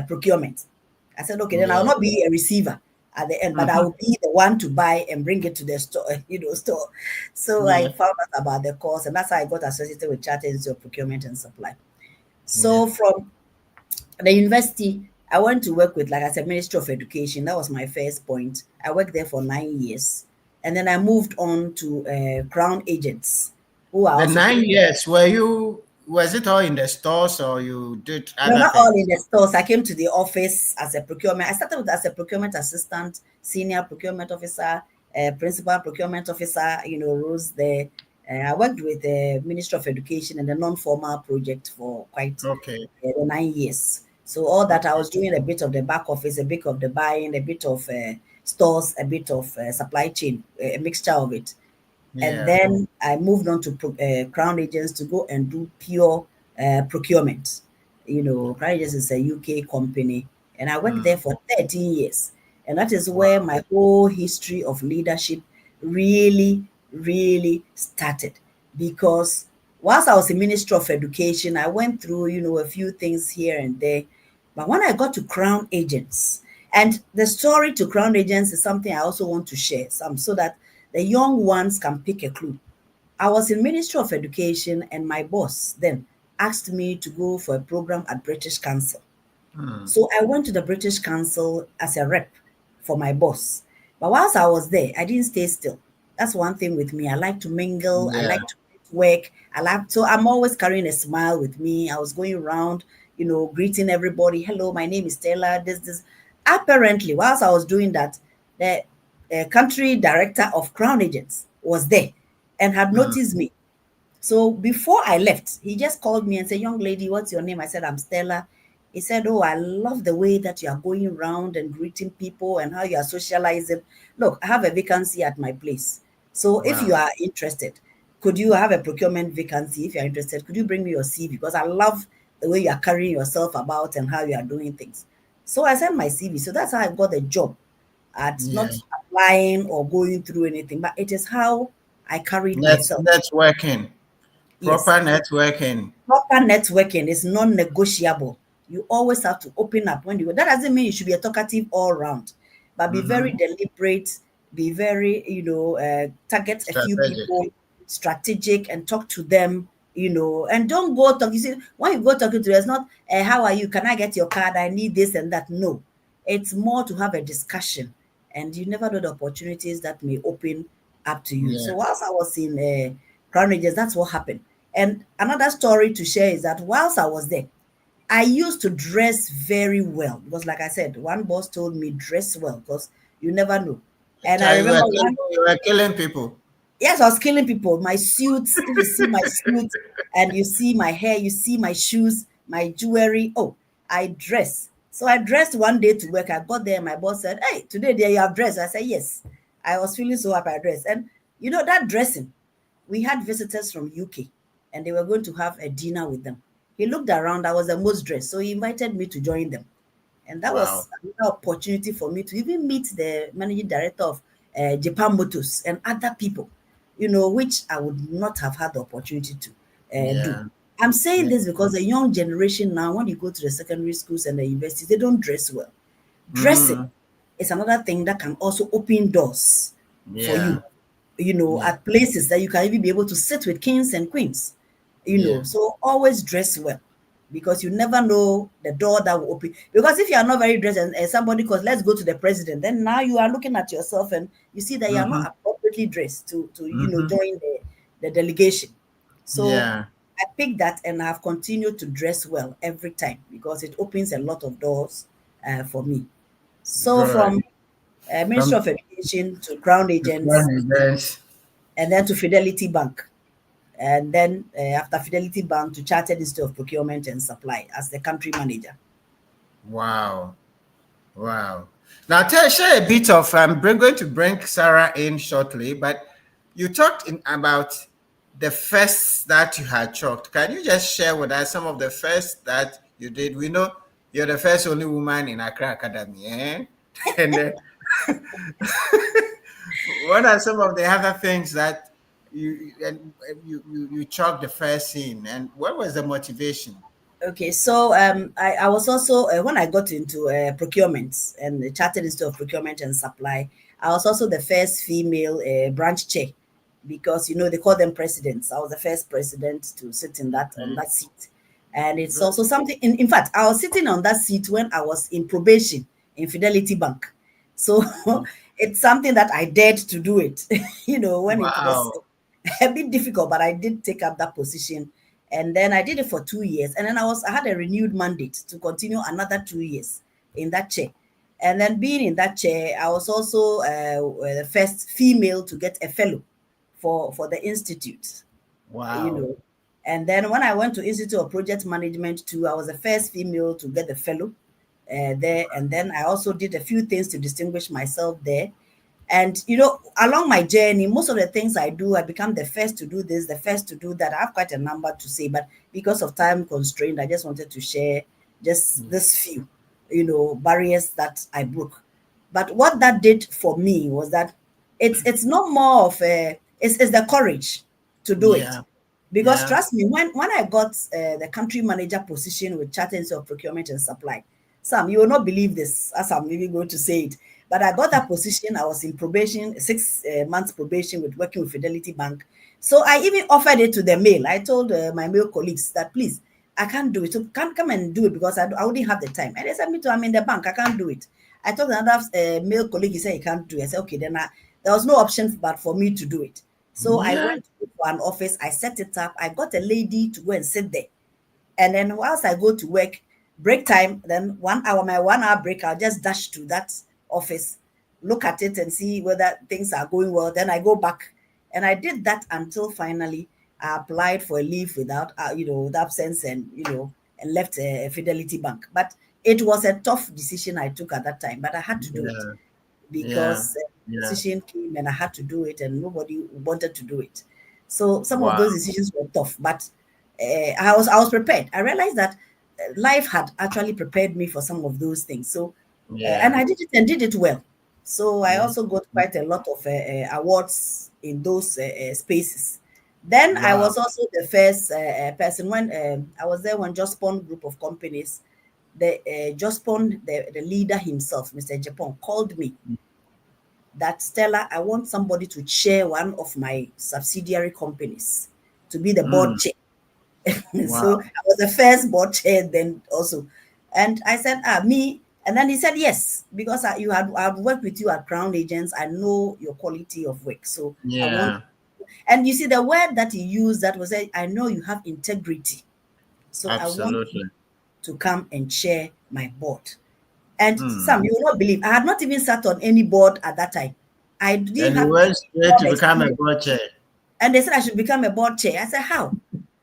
S3: procurement. I said, okay, then I'll
S2: Yeah.
S3: not be a receiver at the end, but I
S2: Mhm.
S3: will be the one to buy and bring it to the store, store. So I
S2: Yeah.
S3: found out about the course, and that's how I got associated with Chartered Institute of Procurement and Supply.
S2: Yeah.
S3: So from the university, I went to work with, like I said, Ministry of Education. That was my first point. I worked there for 9 years. And then I moved on to Crown Agents, who are
S2: The
S3: also,
S2: 9 years, was it all in the stores or you did
S3: no,
S2: other
S3: not all in
S2: things?
S3: the stores. I came to the office as a procurement. I started as a procurement assistant, senior procurement officer, principal procurement officer, roles there. I worked with the Ministry of Education and the non-formal project for quite
S2: Okay.
S3: the 9 years. So all that I
S2: Okay.
S3: was doing a bit of the back office, a bit of the buying, a bit of stores, a bit of supply chain, a mixture of it. And
S2: Yeah.
S3: then I moved on to Crown Agents to go and do pure procurement. Crown Agents is a UK company, and I worked there
S2: Mm.
S3: for 13 years. And that is
S2: Wow.
S3: where my whole history of leadership really, really started. Because whilst I was in Ministry of Education, I went through, a few things here and there. But when I got to Crown Agents, and the story to Crown Agents is something I also want to share some, so that the young ones can pick a clue. I was in Ministry of Education, and my boss then asked me to go for a program at British Council.
S2: Mm.
S3: So I went to the British Council as a rep for my boss. But whilst I was there, I didn't stay still. That's one thing with me. I like to mingle. I
S2: Yeah.
S3: like to work. So I'm always carrying a smile with me. I was going around, greeting everybody. Hello, my name is Stella. This. Apparently, whilst I was doing that, the country director of Crown Agents was there and had noticed me. So before I left, he just called me and said, "Young lady, what's your name?" I said, "I'm Stella." He said, "Oh, I love the way that you are going around and greeting people and how you are socializing. Look, I have a vacancy at my place. So if you
S2: Wow.
S3: are interested, could you have a procurement vacancy? If you're interested, could you bring me your CV? Because I love the way you are carrying yourself about and how you are doing things." So I sent my CV. So that's how I got the job, at
S2: Yeah.
S3: not applying or going through anything, but it is how I carried
S2: Net
S3: myself.
S2: networking.
S3: Yes.
S2: Proper networking.
S3: Proper networking is non-negotiable. You always have to open up when you go. That doesn't mean you should be a talkative all round, but be very deliberate, be very, target a few
S2: Strategic.
S3: people, strategic, and talk to them, and don't go talk. You see, when you go talking to them, it's not, how are you? Can I get your card? I need this and that. No, it's more to have a discussion, and you never know the opportunities that may open up to you.
S2: Yeah.
S3: So whilst I was in Crown Rangers, that's what happened. And another story to share is that whilst I was there, I used to dress very well because, like I said, one boss told me dress well because you never know. And I
S2: Child,
S3: remember one,
S2: you were killing people.
S3: yes, I was killing people. My suits, if you see my suit and you see my hair, you see my shoes, my jewelry. Oh, I dress. So I dressed one day to work. I got there, and my boss said, "Hey, today there you have dressed." I said, "Yes." I was feeling so happy I dressed. And that dressing, we had visitors from UK and they were going to have a dinner with them. He looked around, I was the most dressed, so he invited me to join them. And that
S2: Wow.
S3: was another opportunity for me to even meet the managing director of Japan Motors and other people, which I would not have had the opportunity to do.
S2: Yeah.
S3: I'm saying
S2: Yeah.
S3: this because the young generation now, when you go to the secondary schools and the universities, they don't dress well. Dressing
S2: Mm-hmm.
S3: is another thing that can also open doors for
S2: Yeah.
S3: you,
S2: Yeah.
S3: at places that you can even be able to sit with kings and queens,
S2: Yeah.
S3: So always dress well because you never know the door that will open. Because if you are not very dressed and somebody goes, "Let's go to the president," then now you are looking at yourself and you see that you are
S2: Mm-hmm.
S3: not appropriately dressed to
S2: Mm-hmm.
S3: join the delegation. So
S2: Yeah.
S3: I picked that and I have continued to dress well every time because it opens a lot of doors for me. So
S2: Good.
S3: from
S2: From
S3: Ministry of Education to Crown
S2: the plan
S3: Agents
S2: events.
S3: and then to Fidelity Bank. And then after Fidelity Bank to Chartered Institute of Procurement and Supply as the country manager.
S2: Wow. Wow. Now, share a bit of. Going to bring Sarah in shortly, but you talked about the first that you had chalked. Can you just share with us some of the first that you did? We know you're the first only woman in Accra Academy, eh? And what are some of the other things that you chalked the first scene, and what was the motivation?
S3: Okay, so I was also, when I got into procurement and the Chartered Institute of Procurement and Supply, I was also the first female branch chair because, they call them presidents. I was the first president to sit in that on
S2: Okay.
S3: that seat. And it's
S2: Good.
S3: also something, in fact, I was sitting on that seat when I was in probation in Fidelity Bank. So it's something that I dared to do it, when it was
S2: Wow.
S3: a bit difficult, but I did take up that position. And then I did it for 2 years. And then I had a renewed mandate to continue another 2 years in that chair. And then being in that chair, I was also the first female to get a fellow for the institute, you
S2: Wow.
S3: know. And then when I went to Institute of Project Management too, I was the first female to get the fellow there. And then I also did a few things to distinguish myself there. And along my journey, most of the things I do, I become the first to do this, the first to do that. I have quite a number to say, but because of time constraint, I just wanted to share just this few, barriers that I broke. But what that did for me was that it's not more of it's the courage to do it.
S2: Yeah.
S3: Because
S2: Yeah.
S3: trust me, when I got the country manager position with Chartered Institute of Procurement and Supply, Sam, you will not believe this as I'm even going to say it. But I got that position. I was in probation, 6 months probation with working with Fidelity Bank. So I even offered it to the male. I told my male colleagues that, please, I can't do it. So can't come and do it because I wouldn't have the time. And they said, me too, I'm in the bank. I can't do it. I told another male colleague, he said he can't do it. I said, okay, then there was no option but for me to do it. So I
S2: Yeah.
S3: went to an office, I set it up. I got a lady to go and sit there. And then whilst I go to work, break time, then 1 hour, my 1 hour break, I'll just dash to that office, look at it and see whether things are going well. Then I go back. And I did that until finally I applied for a leave without, with absence and left Fidelity Bank. But it was a tough decision I took at that time, but I had to do it
S2: Yeah. Yeah.
S3: because the
S2: Yeah.
S3: decision came and I had to do it, and nobody wanted to do it. So some of
S2: Wow.
S3: those decisions were tough, but I was prepared. I realized that life had actually prepared me for some of those things. So and
S2: Yeah.
S3: I did it and did it well. So I
S2: Yeah.
S3: also got quite a lot of awards in those spaces. Then I
S2: Wow.
S3: was also the first person when I was there when Jospon Group of Companies, the Jospon, the leader himself, Mr. Japan, called me that, Stella, I want somebody to chair one of my subsidiary companies to be the board
S2: Mm.
S3: chair. So
S2: Wow.
S3: I was the first board chair then also. And I said, me. And then he said, yes, because I've worked with you at Crown Agents. I know your quality of work. So I want,
S2: Yeah.
S3: and you see, the word that he used that was, I know you have integrity. So I want you
S2: Absolutely.
S3: to come and chair my board. And
S2: Mm.
S3: Sam, you will not believe, I had not even sat on any board at that time. I didn't
S2: And you
S3: have
S2: went
S3: any
S2: straight
S3: board
S2: to become a
S3: experience.
S2: board chair.
S3: And they said I should become a board chair. I said, how?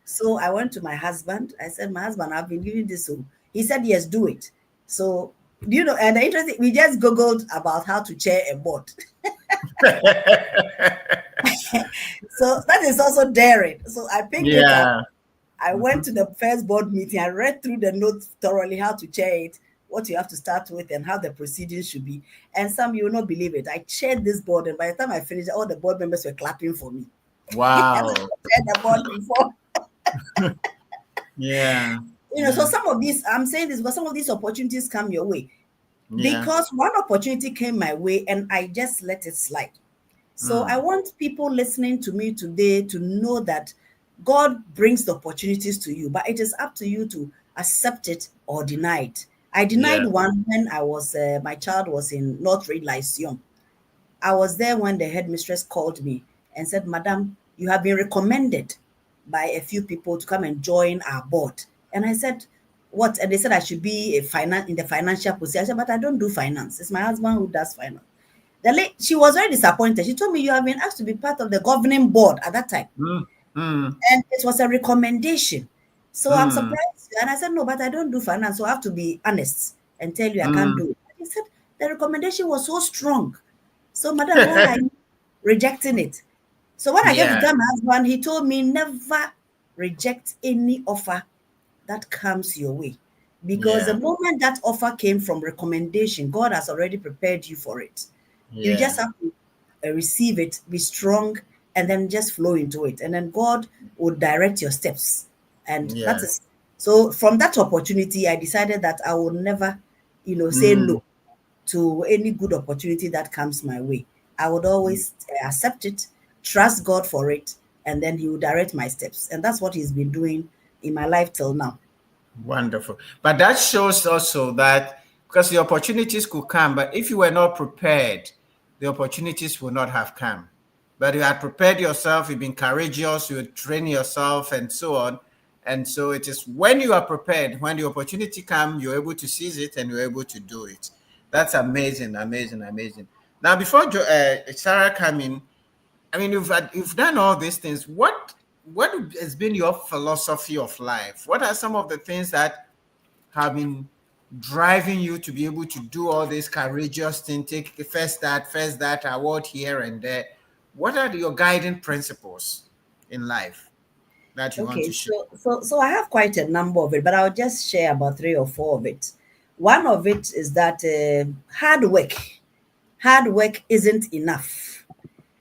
S3: So I went to my husband. I said, my husband, I've been giving this. So he said, yes, do it. So, and the interesting, we just Googled about how to chair a board. So that is also daring. So I picked it up.
S2: Yeah.
S3: I went
S2: Mhm.
S3: to the first board meeting. I read through the notes thoroughly, how to chair it, what you have to start with, and how the proceedings should be. And some, you will not believe it, I chaired this board, and by the time I finished, all the board members were clapping for me. I never
S2: Wow.
S3: chaired the board before.
S2: Yeah.
S3: So
S2: Yeah.
S3: some of these, I'm saying this because some of these opportunities come your way.
S2: Yeah.
S3: Because one opportunity came my way and I just let it slide. So I
S2: Mm.
S3: want people listening to me today to know that God brings the opportunities to you, but it is up to you to accept it or deny it. I
S2: Yeah.
S3: denied one when my child was in North Reed Lyceum. I was there when the headmistress called me and said, Madam, you have been recommended by a few people to come and join our board. And I said, what? And they said I should be in the financial position. I said, but I don't do finance. It's my husband who does finance. She was very disappointed. She told me, you have been asked to be part of the governing board at that time.
S2: Mm. Mm.
S3: And it was a recommendation. So I'm
S2: Mm.
S3: surprised. And I said, no, but I don't do finance. So I have to be honest and tell you I can't
S2: Mm.
S3: do it. And he said, the recommendation was so strong. So, madam, why are you rejecting it? So when I came to
S2: Yeah.
S3: tell my husband, he told me never reject any offer that comes your way. Because the
S2: Yeah.
S3: moment that offer came from recommendation, God has already prepared you for it. You just
S2: Yeah.
S3: have to receive it, be strong, and then just flow into it. And then God will direct your steps. And that
S2: Yeah.
S3: is so from that opportunity, I decided that I will never, say
S2: Mm.
S3: no to any good opportunity that comes my way. I would always accept it, trust God for it, and then He will direct my steps. And that's what He's been doing in my life till now.
S2: Wonderful. But that shows also that because the opportunities could come, but if you were not prepared, the opportunities would not have come. But you had prepared yourself, you've been courageous, you train yourself, and so on. And so it is when you are prepared, when the opportunity comes, you're able to seize it and you're able to do it. That's amazing, amazing, amazing. Now, before Sarah came in, I mean, you've done all these things. What has been your philosophy of life? What are some of the things that have been driving you to be able to do all this courageous thing, take first that award here and there? What are your guiding principles in life that you want
S3: Okay,
S2: to share?
S3: so I have quite a number of it, but I'll just share about 3 or 4 of it. One of it is that hard work isn't enough.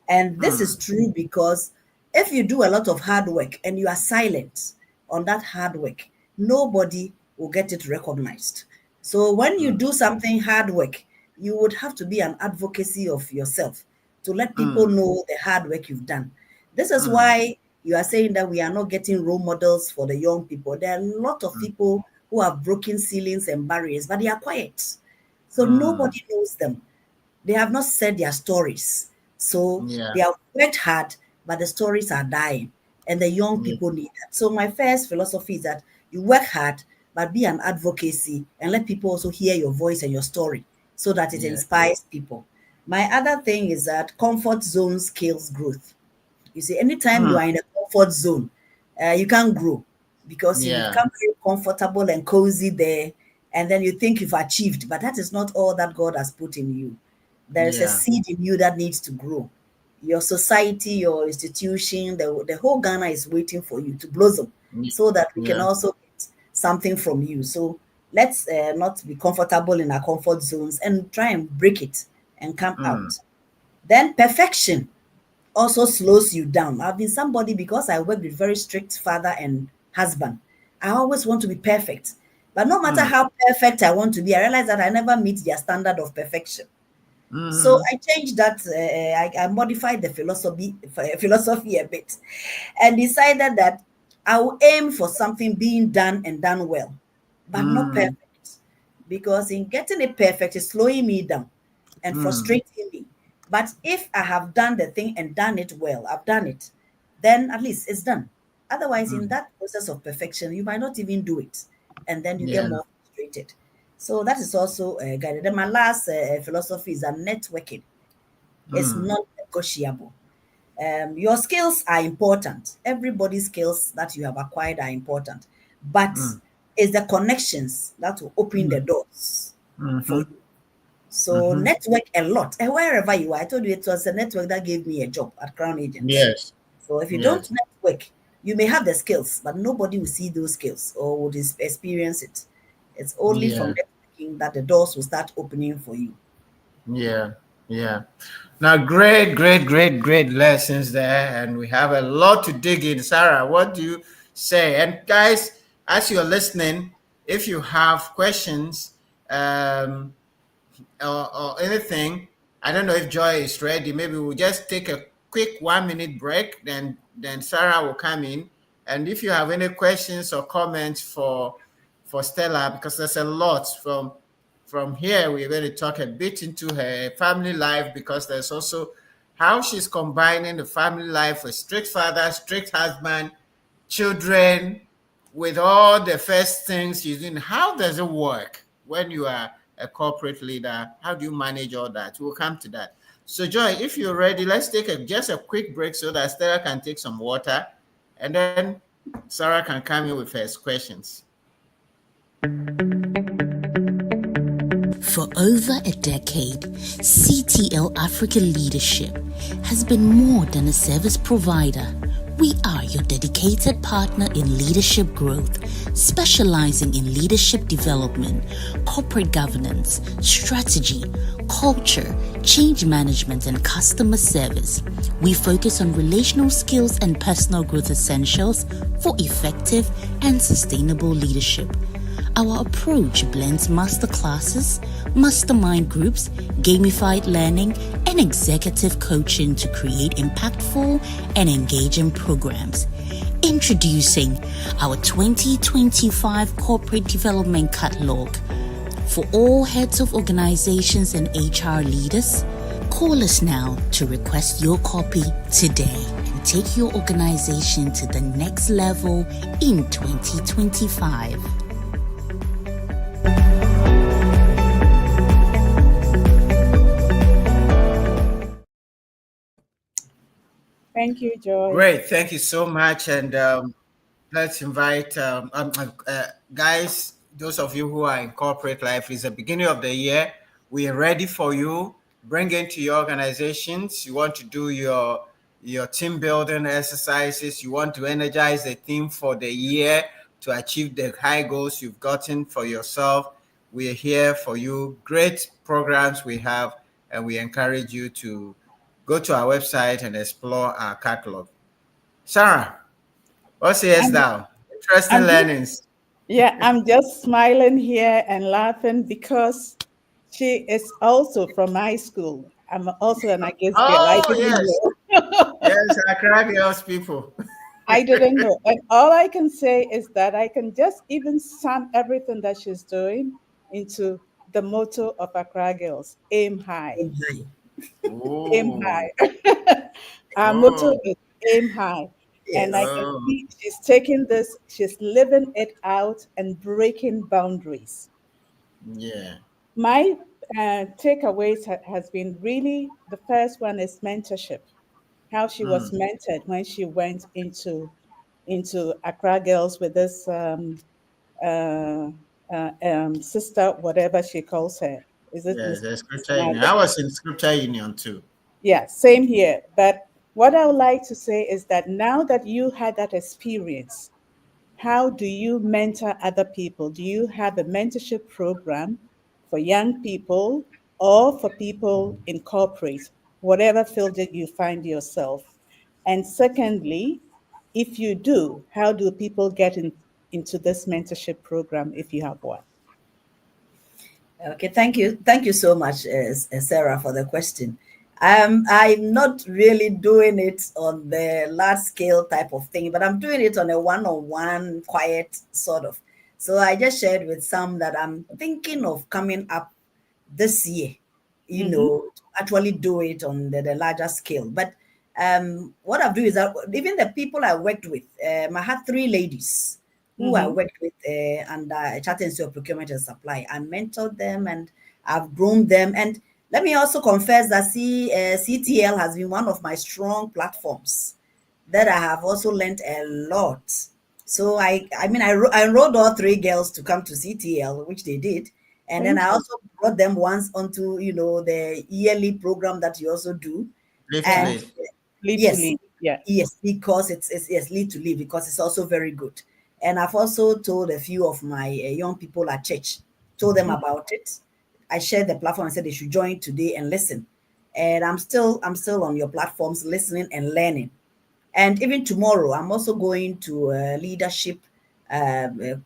S3: And this is
S2: Hmm.
S3: true because if you do a lot of hard work and you are silent on that hard work, nobody will get it recognized. So when you
S2: Hmm.
S3: do something hard work, you would have to be an advocacy of yourself to let people
S2: Hmm.
S3: know the hard work you've done. This is
S2: Hmm.
S3: why you are saying that we are not getting role models for the young people. There are a lot of people who have broken ceilings and barriers, but they are quiet. So
S2: Hmm.
S3: nobody knows them. They have not said their stories. So
S2: Yeah.
S3: they have worked hard, but the stories are dying. And the young
S2: Yeah.
S3: people need that. So my first philosophy is that you work hard, but be an advocacy and let people also hear your voice and your story so that it
S2: Yeah.
S3: inspires people. My other thing is that comfort zone kills growth. You see, anytime you
S2: Mm.
S3: are in a comfort zone, you can't grow because you
S2: Yeah.
S3: become very comfortable and cozy there, and then you think you've achieved, but that is not all that God has put in you. There is a
S2: Yeah.
S3: seed in you that needs to grow. Your society, your institution, the whole Ghana is waiting for you to blossom so that we can
S2: Yeah.
S3: also get something from you. So let's not be comfortable in our comfort zones and try and break it and come
S2: Mm.
S3: out. Then perfection also slows you down. I've been somebody because I work with very strict father and husband. I always want to be perfect. But no matter
S2: Mm.
S3: how perfect I want to be, I realize that I never meet their standard of perfection. So
S2: Mm.
S3: I changed that. I modified the philosophy a bit, and decided that I will aim for something being done and done well, but not
S2: Mm.
S3: perfect, because in getting it perfect is slowing me down and
S2: Mm.
S3: frustrating me. But if I have done the thing and done it well, I've done it, then at least it's done. Otherwise, in
S2: Mm.
S3: that process of perfection, you might not even do it, and then you get
S2: Yeah.
S3: more frustrated. So that is also guided. Then my last philosophy is that networking is
S2: Mm.
S3: non-negotiable. Your skills are important. Everybody's skills that you have acquired are important, but
S2: Mm.
S3: it's the connections that will open the
S2: Mm.
S3: doors for
S2: Mm-hmm.
S3: you. So
S2: Mm-hmm.
S3: network a lot, and wherever you are. I told you it was a network that gave me a job at Crown Agents.
S2: Yes.
S3: So if you don't
S2: Yes.
S3: network, you may have the skills, but nobody will see those skills or would experience it. It's only from
S2: Yeah.
S3: networking that the doors will start opening for you.
S2: Yeah. Yeah. Now, great lessons there, and we have a lot to dig in. Sarah, what do you say? And guys, as you're listening, if you have questions, um, or anything. I don't know if Joy is ready. Maybe we'll just take a quick 1 minute break. Then Sarah will come in. And if you have any questions or comments for Stella, because there's a lot from here, we're going to talk a bit into her family life because there's also how she's combining the family life with strict father, strict husband, children, with all the first things you're doing. How does it work when you are a corporate leader? How do you manage all that? We'll come to that. So, Joy, if you're ready, let's take just a quick break so that Stella can take some water, and then Sarah can come in with her questions.
S1: For over a decade, CTL Africa Leadership has been more than a service provider. We are your dedicated partner in leadership growth, specializing in leadership development, corporate governance, strategy, culture, change management, and customer service. We focus on relational skills and personal growth essentials for effective and sustainable leadership. Our approach blends masterclasses, mastermind groups, gamified learning, and executive coaching to create impactful and engaging programs. Introducing our 2025 Corporate Development Catalog. For all heads of organizations and HR leaders, call us now to request your copy today and take your organization to the next level in 2025.
S4: Thank you, Joy.
S2: Great. Thank you so much. And let's invite guys, those of you who are in corporate life. It's the beginning of the year. We are ready for you. Bring into your organizations. You want to do your team building exercises. You want to energize the team for the year to achieve the high goals you've gotten for yourself. We are here for you. Great programs we have, and we encourage you to go to our website and explore our catalog. Sarah, what sayest
S4: I'm,
S2: thou? Interesting
S4: I'm just,
S2: learnings.
S4: yeah, I'm just smiling here and laughing because she is also from my school. I'm also an Agis girl. I
S2: Oh,
S4: didn't
S2: yes.
S4: know.
S2: Yes, Accra girls people.
S4: I didn't know. And all I can say is that I can just even sum everything that she's doing into the motto of Accra Girls: aim high.
S3: Aim high.
S4: Aim
S2: Oh,
S4: high. Our motto
S2: oh,
S4: is aim high. And I can
S3: Yes.
S2: Oh,
S4: see she's taking this, she's living it out and breaking boundaries.
S2: yeah.
S4: My takeaways has been really the first one is mentorship, how she was
S2: Mm.
S4: mentored when she went into Accra Girls with this uh, sister, whatever she calls her. Is it
S2: Yeah,
S4: Miss
S2: the scripture union.
S4: Nada?
S2: I was in scripture union too.
S4: Yeah, same here. But what I would like to say is that now that you had that experience, how do you mentor other people? Do you have a mentorship program for young people or for people in corporate, whatever field that you find yourself? And secondly, if you do, how do people get into this mentorship program if you have one?
S3: Okay, thank you so much, Sarah, for the question. I'm not really doing it on the large scale type of thing, but I'm doing it on a one-on-one, quiet sort of. So I just shared with some that I'm thinking of coming up this year,
S4: Mm-hmm.
S3: to actually do it on the larger scale. But what I've done is that even the people I worked with, I had three ladies who I
S4: Mm-hmm.
S3: worked with under Charter Institute of Procurement and Supply. I mentored them and I've groomed them. And let me also confess that CTL has been one of my strong platforms that I have also learned a lot. So I enrolled all three girls to come to CTL, which they did, and then I
S4: Thank you.
S3: also brought them once onto the yearly program that you also do,
S2: Live to
S4: Yeah.
S3: and
S2: live.
S4: Leave to
S3: yes,
S4: leave. Yeah.
S3: yes, because it's yes, lead to live, because it's also very good. And I've also told a few of my young people at church, told them about it. I shared the platform and said they should join today and listen. And I'm still on your platforms listening and learning. And even tomorrow, I'm also going to a leadership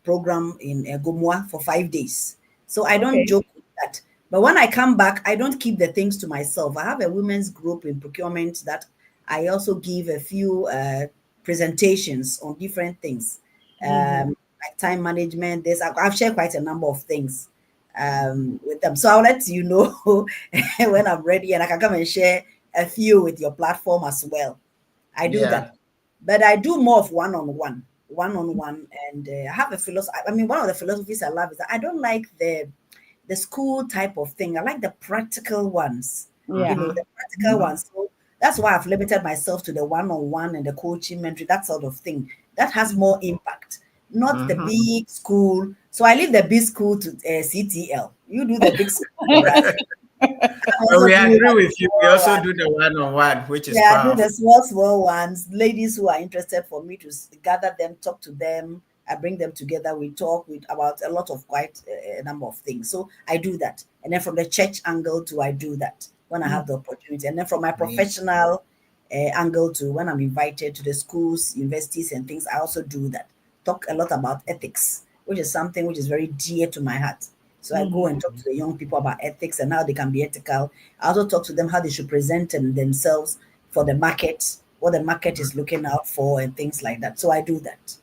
S3: program in Gomwa for 5 days. So I don't
S4: Okay.
S3: joke with that. But when I come back, I don't keep the things to myself. I have a women's group in procurement that I also give a few presentations on different things,
S4: Mm-hmm.
S3: like time management. I've shared quite a number of things with them. So I'll let you know when I'm ready, and I can come and share a few with your platform as well. I do
S2: Yeah.
S3: that, but I do more of one-on-one, and I have a philosophy. I mean, one of the philosophies I love is that I don't like the school type of thing. I like the practical ones,
S4: Yeah.
S3: the practical
S4: Mm-hmm.
S3: ones. So that's why I've limited myself to the one-on-one and the coaching, mentoring, that sort of thing. That has more impact, not the
S2: Mm-hmm.
S3: big school. So I leave the big school to CTL. You do the big school, right? I'm
S2: But
S3: also
S2: we
S3: doing
S2: agree
S3: like
S2: with you. We
S3: small
S2: also
S3: one.
S2: do the one-on-one, which is
S3: Yeah, I do the
S2: powerful.
S3: small ones. Ladies who are interested for me to gather them, talk to them. I bring them together. We talk with about a lot of quite a number of things. So I do that, and then from the church angle too, I do that when I have the opportunity, and then from my professional angle too, when I'm invited to the schools, universities, and things, I also do that. Talk a lot about ethics, which is something which is very dear to my heart. So I go
S4: Mm-hmm.
S3: and talk to the young people about ethics and how they can be ethical. I also talk to them how they should present themselves for the market, what the market is looking out for, and things like that. So I do that.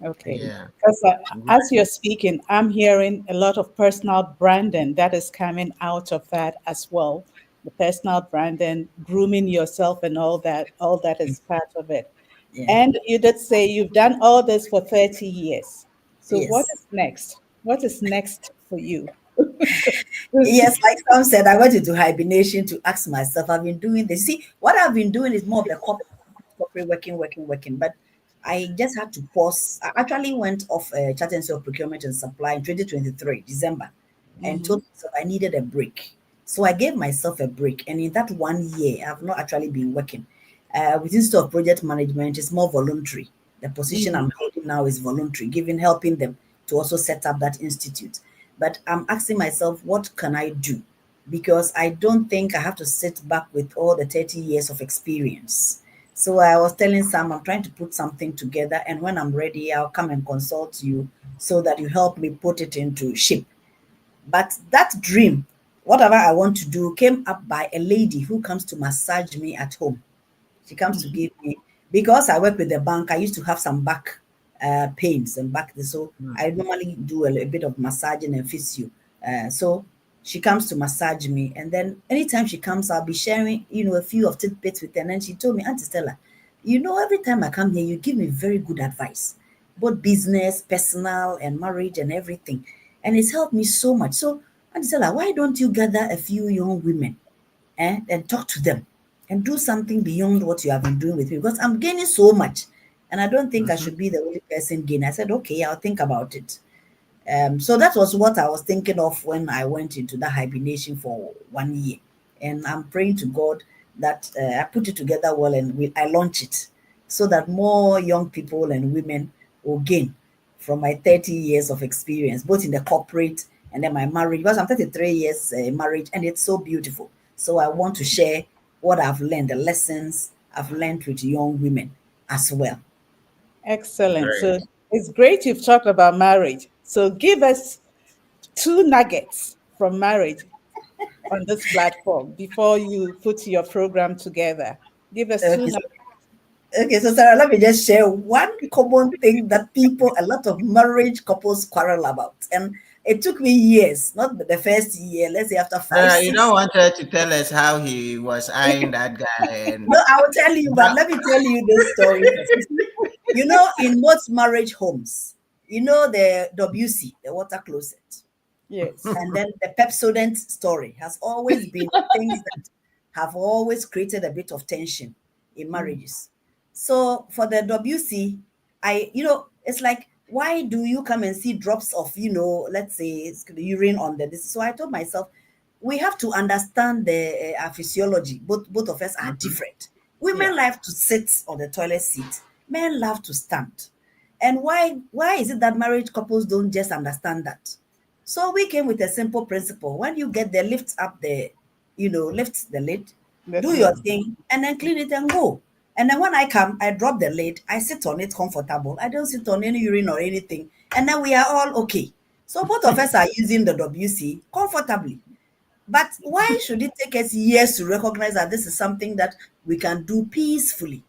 S3: I
S4: Okay.
S3: do.
S2: Yeah.
S4: Because as you're speaking, I'm hearing a lot of personal branding that is coming out of that as well. The personal branding, grooming yourself, and all that is part of it.
S3: Yeah.
S4: And you did say you've done all this for 30 years. So what
S3: Yes.
S4: is next? What is next for you?
S3: Yes, like some said, I went into hibernation to ask myself. I've been doing this. See, what I've been doing is more of the corporate working. But I just had to pause. I actually went off Charter Institute of Procurement and Supply in 2023, December, and
S4: Mm-hmm.
S3: told myself I needed a break. So I gave myself a break. And in that 1 year, I've not actually been working. With Institute of Project Management, it's more voluntary. The position
S4: Mm-hmm.
S3: I'm holding now is voluntary, helping them to also set up that institute. But I'm asking myself, what can I do? Because I don't think I have to sit back with all the 30 years of experience. So I was telling Sam, I'm trying to put something together, and when I'm ready, I'll come and consult you so that you help me put it into shape. But that dream, whatever I want to do, came up by a lady who comes to massage me at home. She comes to give me, because I work with the bank, I used to have some back pains and back. So I normally do a bit of massaging and physio. So she comes to massage me, and then anytime she comes, I'll be sharing, a few of tidbits with her. And then she told me, Auntie Stella, every time I come here, you give me very good advice, both business, personal, and marriage and everything. And it's helped me so much. So, Stella, why don't you gather a few young women and talk to them and do something beyond what you have been doing with me? Because I'm gaining so much. And I don't think I
S2: Mhm.
S3: should be the only person gaining. I said, okay, I'll think about it. So that was what I was thinking of when I went into the hibernation for 1 year. And I'm praying to God that I put it together well and I launch it so that more young people and women will gain from my 30 years of experience, both in the corporate and then my marriage. Because I'm 33 years marriage and it's so beautiful. So I want to share what I've learned, the lessons I've learned with young women as well.
S4: Excellent. So
S2: Great.
S4: it's great you've talked about marriage. So give us two nuggets from marriage on this platform before you put your program together. Give us two
S3: Okay,
S4: nuggets.
S3: Okay, so Sarah, let me just share one common thing that a lot of marriage couples quarrel about. And it took me years, not the first year, let's say after five,
S2: You don't
S3: 6.
S2: want her to tell us how he was eyeing that guy and
S3: No, I will tell you, but
S2: how,
S3: let me tell you this story first. You see, in most marriage homes, the WC, the water closet,
S4: Yes.
S3: and then the Pepsodent story has always been the things that have always created a bit of tension in
S4: Mm.
S3: marriages. So for the WC, it's like, why do you come and see drops of, let's say urine on the this? So I told myself, we have to understand our physiology. Both of us are
S2: Mhm.
S3: different.
S4: Yeah.
S3: Women love to sit on the toilet seat. Men love to stand. And why is it that married couples don't just understand that? So we came with a simple principle. When you get there, lift the lid,
S4: That's
S3: do your
S4: it.
S3: thing, and then clean it and go. And then when I come, I drop the lid, I sit on it comfortable. I don't sit on any urine or anything. And then we are all okay. So both of us are using the WC comfortably. But why should it take us years to recognize that this is something that we can do peacefully?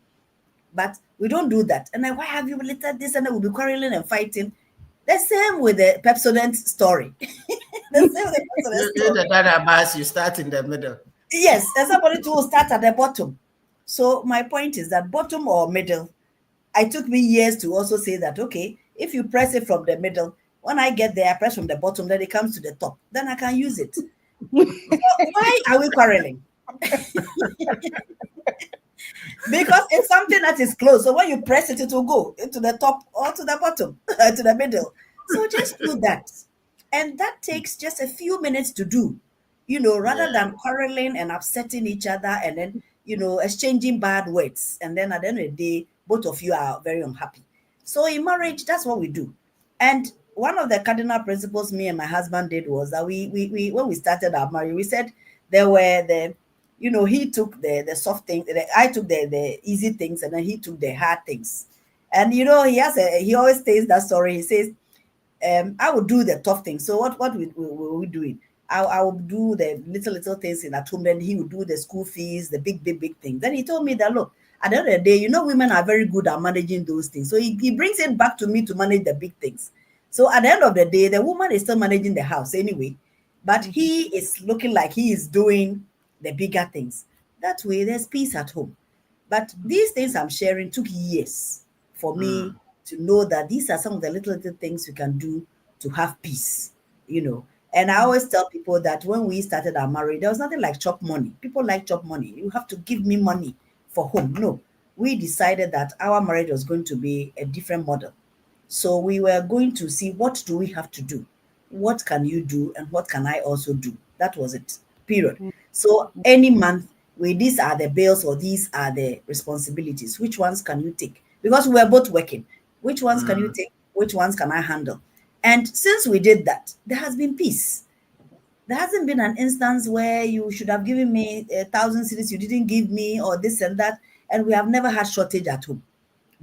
S3: But we don't do that. And then why have you littered this? And then we'll be quarreling and fighting. The same with the Pepsodent story. The same with the Pepsodent
S2: you
S3: story.
S2: the dada bus, you start in the middle.
S3: Yes, and somebody too will start at the bottom. So my point is that bottom or middle, I took me years to also say that, okay, if you press it from the middle, when I get there, I press from the bottom, then it comes to the top. Then I can use it. So why are we quarreling? Because it's something that is close. So when you press it, it will go into the top or to the bottom, to the middle. So just do that. And that takes just a few minutes to do, rather
S2: Yeah.
S3: than quarreling and upsetting each other and then, exchanging bad words. And then at the end of the day, both of you are very unhappy. So in marriage, that's what we do. And one of the cardinal principles me and my husband did was that we when we started our marriage, we said there were he took the soft things, I took the easy things, and then he took the hard things. And he always tells that story. He says, I will do the tough things. So what were we doing? I will do the little things in at home. Then he would do the school fees, the big things. Then he told me that, look, at the end of the day, women are very good at managing those things. So he brings it back to me to manage the big things. So at the end of the day, the woman is still managing the house anyway, but
S4: Mhm.
S3: he is looking like he is doing the bigger things. That way, there's peace at home. But these things I'm sharing took years for me
S2: Mm.
S3: to know that these are some of the little things we can do to have peace, you know. And I always tell people that when we started our marriage, there was nothing like chop money. People like chop money. You have to give me money for home. No, we decided that our marriage was going to be a different model. So we were going to see, what do we have to do? What can you do? And what can I also do? That was it, period. So any month, these are the bills or these are the responsibilities. Which ones can you take? Because we were both working. Which ones can you
S2: Mm.
S3: take? Which ones can I handle? And since we did that, there has been peace. There hasn't been an instance where you should have given me 1,000 cities, you didn't give me, or this and that. And we have never had shortage at home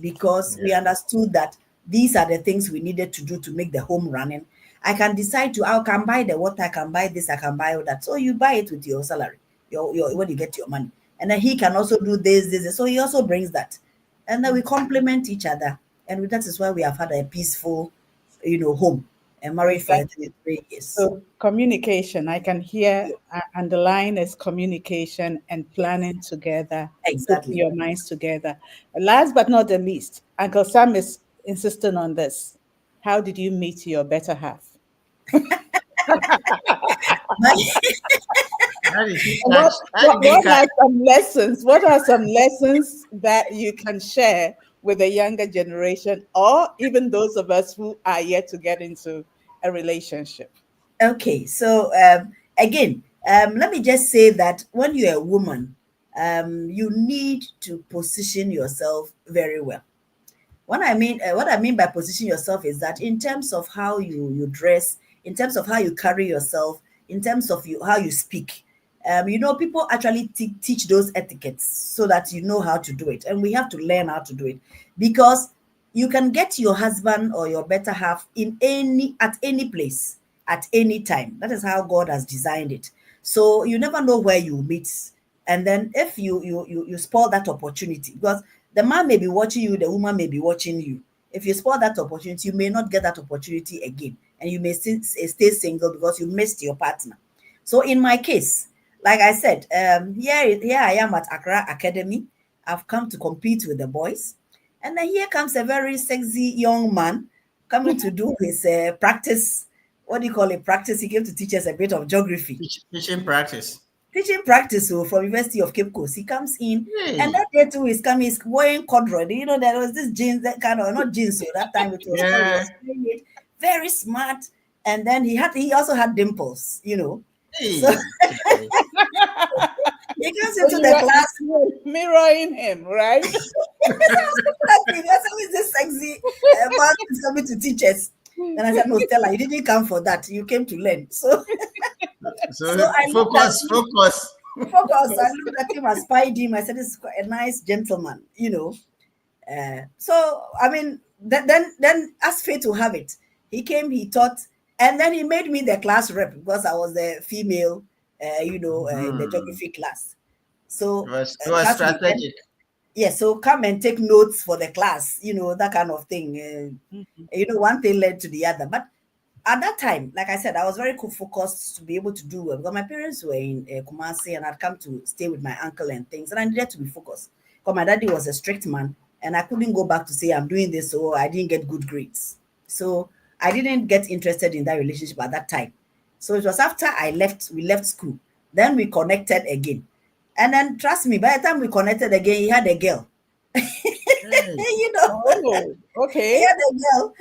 S3: because we
S2: Yeah.
S3: understood that these are the things we needed to do to make the home running. I can decide I can buy the water, I can buy this, I can buy all that. So you buy it with your salary, your when you get your money. And then he can also do this. So he also brings that. And then we complement each other. And that is why we have had a peaceful, home. and married for
S4: Exactly.
S3: 33 years.
S4: So communication, I can hear underline is communication and planning together, putting
S3: Exactly.
S4: your minds together. Last but not the least, Uncle Sam is insisting on this. How did you meet your better half?
S3: My,
S2: How did he
S4: And
S2: catch? How did he
S4: what
S2: catch?
S4: are some lessons? What are some lessons that you can share with the younger generation, or even those of us who are yet to get into a relationship?
S3: okay, so again, let me just say that when you're a woman, you need to position yourself very well. What I mean by position yourself is that in terms of how you dress, in terms of how you carry yourself, in terms of how you speak, people actually teach those etiquettes so that you know how to do it, and we have to learn how to do it because you can get your husband or your better half in any place at any time. That is how God has designed it. So you never know where you meet, and then if you spoil that opportunity, because the man may be watching you, the woman may be watching you. If you spoil that opportunity, you may not get that opportunity again, and you may stay single because you missed your partner. So in my case, like I said, here I am at Accra Academy. I've come to compete with the boys, and then here comes a very sexy young man coming to do his practice. What do you call it? Practice. He came to teach us a bit of geography.
S2: Teaching practice.
S3: Teaching practice from University of Cape Coast. He comes in, and
S2: Hey.
S3: that day too is coming, he's wearing corduroy. You know, there was this jeans, that kind of, not jeans, so that time it was corduroy. He
S2: Yeah.
S3: was wearing it, very smart. And then he also had dimples, So
S2: Hey. Okay.
S3: he comes
S4: So
S3: into the class.
S4: you were mirroring him, right?
S3: I was looking at him. I said, "Who is this sexy man who's coming to teach us?" Then I said, "No, Stella, you didn't come for that. You came to learn." So, so
S2: So
S3: I looked at
S2: focus,
S3: him,
S2: focus.
S3: focus. I looked at him, I spied him. I said, "This is quite a nice gentleman." So I mean, then as fate will have it, he came, he taught, and then he made me the class rep because I was the female, in the
S2: Hmm.
S3: geography class. So
S2: It was
S3: class we end.
S2: strategic.
S3: Yeah, so come and take notes for the class, that kind of thing.
S4: Mhm.
S3: One thing led to the other. But at that time, like I said, I was very focused to be able to do well because my parents were in Kumasi and I'd come to stay with my uncle and things, and I needed to be focused because my daddy was a strict man and I couldn't go back to say I'm doing this, so I didn't get good grades. So I didn't get interested in that relationship at that time. So it was after we left school, then we connected again. And then trust me, by the time we connected again, he had a girl.
S2: Hey.
S3: you know,
S4: Oh,
S3: he
S4: okay.
S3: had a girl.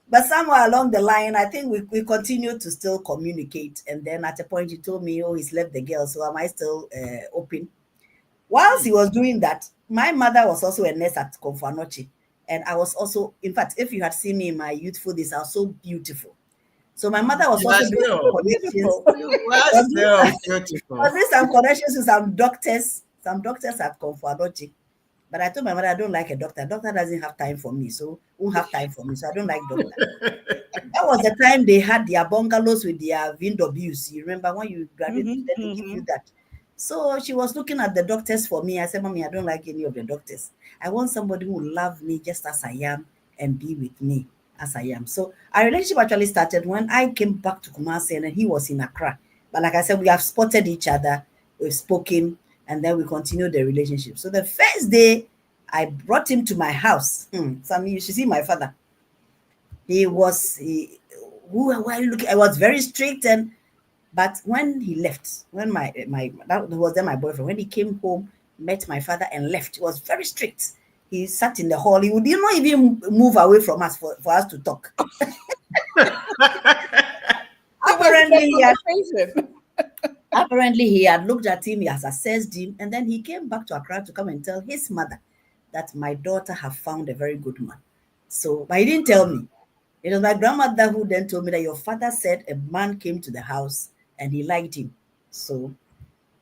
S3: But somewhere along the line, I think we continued to still communicate. And then at a point, he told me, "Oh, he's left the girl. So am I still open?" Whilst
S2: Hey.
S3: he was doing that, my mother was also a nurse at Konfanochi. And I was also, in fact, if you had seen me in my youthful days, I was so beautiful. So my mother was
S2: You are
S3: also doing some
S2: still.
S3: connections.
S4: Beautiful.
S2: You are
S3: Was
S2: still
S3: doing,
S2: beautiful.
S3: was doing some connections with some doctors at Konfanochi. But I told my mother I don't like a doctor. Doctor doesn't have time for me, so won't have time for me. So I don't like doctor. That was the time they had their bungalows with their window views. You remember when you graduate,
S4: Hmm.
S3: then they give you
S4: Hmm.
S3: that. So she was looking at the doctors for me. I said, "Mommy, I don't like any of the doctors. I want somebody who will love me just as I am and be with me as I am." So our relationship actually started when I came back to Kumasi and then he was in Accra. But like I said, we have spotted each other, we've spoken, and then we continued the relationship. So the first day I brought him to my house. Some you should see my father. He was who were you looking? I was very strict, but when he left, when my that was then my boyfriend, when he came home, met my father and left, he was very strict. He sat in the hall. He would not even move away from us for us to talk.
S4: He was in
S3: Apparently,
S4: a conversation.
S3: he had looked at him, he has assessed him, and then he came back to Accra to come and tell his mother that my daughter have found a very good man. So, but he didn't tell me. It was my grandmother who then told me that your father said a man came to the house and he liked him. So,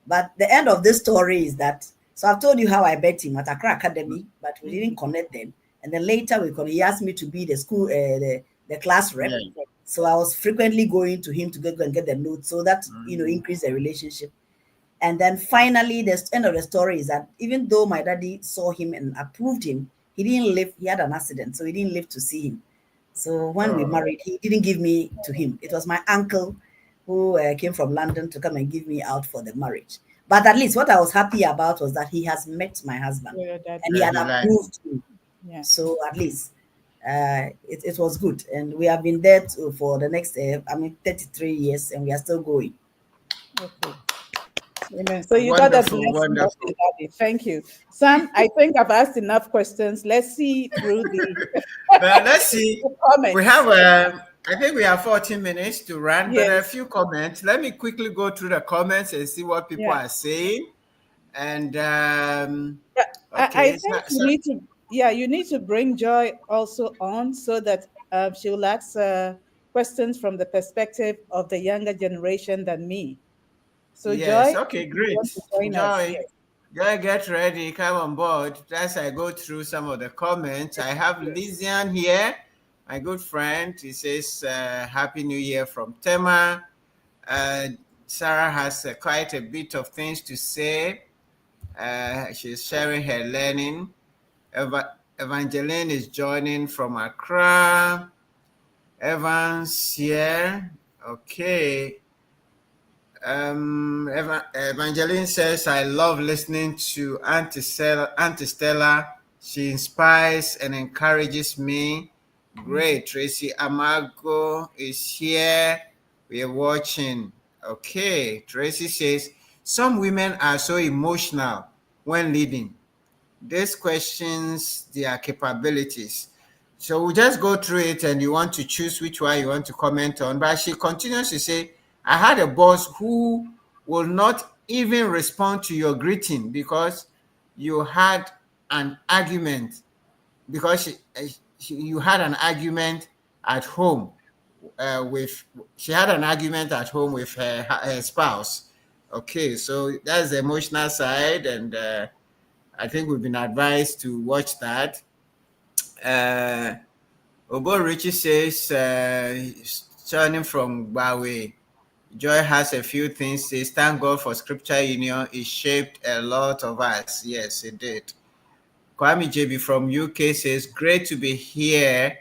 S3: but the end of this story is that, so I've told you how I met him at Accra Academy, but we didn't connect then. And then later he asked me to be the school, the class rep.
S2: Yeah.
S3: So I was frequently going to him to go and get the notes so that,
S2: Mm.
S3: increased the relationship. And then finally, the end of the story is that even though my daddy saw him and approved him, he didn't live, he had an accident, so he didn't live to see him. So when we
S2: Oh,
S3: married, he didn't give me to him. It was my uncle who came from London to come and give me out for the marriage. But at least what I was happy about was that he has met my husband
S4: Your
S3: and he
S4: daddy.
S3: had
S2: he like.
S3: approved me.
S4: Yeah.
S3: So at least it was good. And we have been there for the next, 33 years and we are still going.
S4: Okay. Amen. So you got a
S2: Wonderful,
S4: blessing of
S2: wonderful.
S4: your daddy. Thank you. Sam, I think I've asked enough questions. Let's see through the,
S2: But let's see.
S4: the
S2: We have,
S4: comments.
S2: I think we have 14 minutes to run, but a
S4: Yes.
S2: few comments. Let me quickly go through the comments and see what people
S4: Yeah.
S2: are saying. And
S4: Yeah. I
S2: okay,
S4: think you need to, yeah, you need to bring Joy also on so that she will ask questions from the perspective of the younger generation than me. So,
S2: yes,
S4: Joy,
S2: okay,
S4: if you
S2: great.
S4: want to join us,
S2: Joy,
S4: yes.
S2: Joy, get ready, come on board. As I go through some of the comments, I have
S4: Yes.
S2: Lysian here, my good friend. He says, Happy New Year from Tema. Uh, Sarah has quite a bit of things to say. She's sharing her learning. Evangeline is joining from Accra. Evans here. Okay. Evangeline says, I love listening to Auntie Stella. She inspires and encourages me.
S4: Mhm.
S2: Great. Tracy Amago is here. We are watching. Okay. Tracy says, some women are so emotional when leading. This questions their capabilities. So we'll just go through it and you want to choose which one you want to comment on. But she continues to say, I had a boss who will not even respond to your greeting because you had an argument, because you had an argument at home with, she had an argument at home with her spouse. Okay, so that's the emotional side, and I think we've been advised to watch that. Uh, Obo Richie says, turning from Bawe, Joy has a few things. Says, thank God for Scripture Union. It shaped a lot of us. Yes, it did. Kwame JB from UK says, great to be here.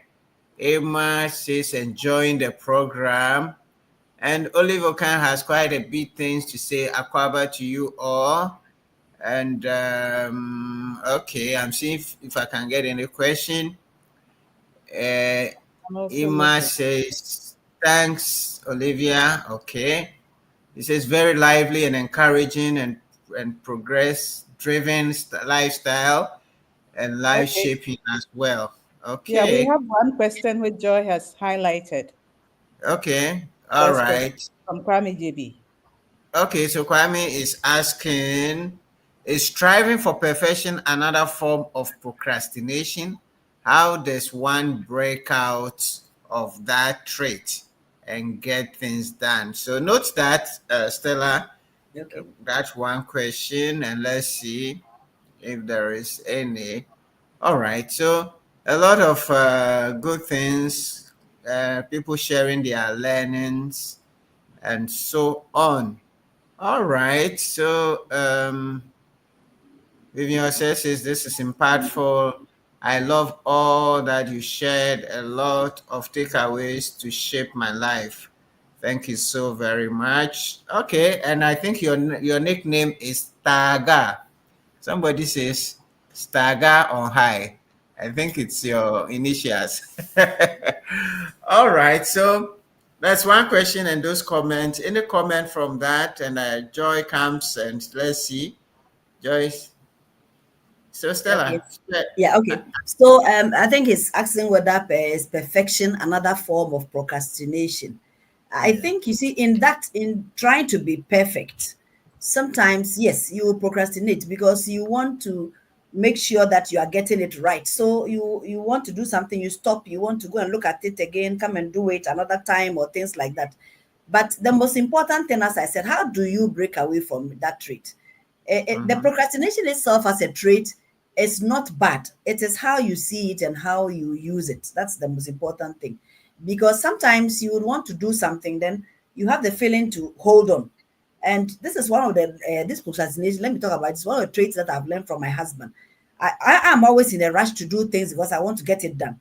S2: Emma says, enjoying the program. And Oliver Khan has quite a bit things to say. Akwaba to you all. And okay, I'm seeing if I can get any question. Uh,
S4: I'm also
S2: Ima
S4: looking.
S2: says, thanks, Olivia. Okay. It says, very lively and encouraging and progress driven lifestyle and life
S4: Okay.
S2: shaping as well.
S4: Yeah, we
S2: Okay.
S4: have one question which Joy has highlighted.
S2: Okay. All
S4: First question
S2: right.
S4: from Kwame JB.
S2: Okay, so Kwame is asking, is striving for perfection another form of procrastination? How does one break out of that trait and get things done? So note that, Stella,
S3: Okay.
S2: that's one question, and let's see if there is any. All right, so a lot of good things, people sharing their learnings and so on. All right. So, Vivian says this is impactful. I love all that you shared. A lot of takeaways to shape my life. Thank you so very much. Okay, and I think your nickname is Taga. Somebody says Staga on high. I think it's your initials. All right. So that's one question and those comments. Any comment from that? And Joy comes and let's see. Joyce. So
S3: Okay.
S2: Stella.
S3: Yeah, okay. So I think he's asking whether is perfection another form of procrastination. I
S2: Yeah.
S3: think you see in that in trying to be perfect, sometimes yes, you will procrastinate because you want to make sure that you are getting it right. So you want to do something, you stop, you want to go and look at it again, come and do it another time or things like that. But the most important thing, as I said, how do you break away from that trait? The
S2: Mm-hmm.
S3: procrastination itself as a trait is not bad. It is how you see it and how you use it. That's the most important thing. Because sometimes you would want to do something, then you have the feeling to hold on. And this is one of the, this procrastination, let me talk about it. It's one of the traits that I've learned from my husband. I am always in a rush to do things because I want to get it done.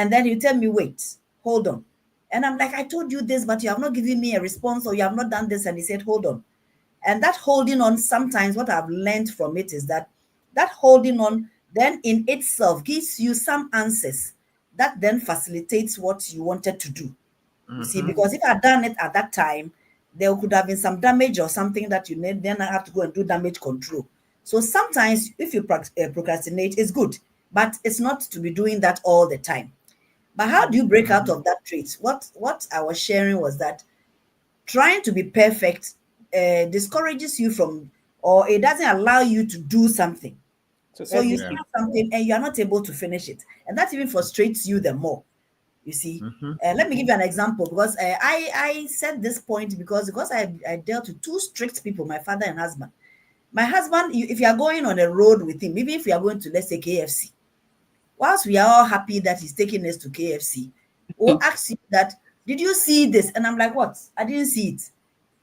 S3: And then you tell me, wait, hold on. And I'm like, I told you this, but you have not given me a response, or you have not done this. And he said, hold on. And that holding on, sometimes what I've learned from it is that holding on then in itself gives you some answers that then facilitates what you wanted to do. You see, because if I had done it at that time, there could have been some damage or something that you need, then I have to go and do damage control. So sometimes if you procrastinate, it's good, but it's not to be doing that all the time. But how do you break out of that trait? What I was sharing was that trying to be perfect discourages you from, or it doesn't allow you to do something.
S4: To
S3: So you
S4: execute.
S3: start something and you are not able to finish it, and that even frustrates you the more. You see, let me give you an example, because I said this point because I dealt with two strict people, my father and husband. My husband, if you are going on a road with him, even if you are going to, let's say, KFC, whilst we are all happy that he's taking us to KFC, we'll ask you that, did you see this? And I'm like, what? I didn't see it.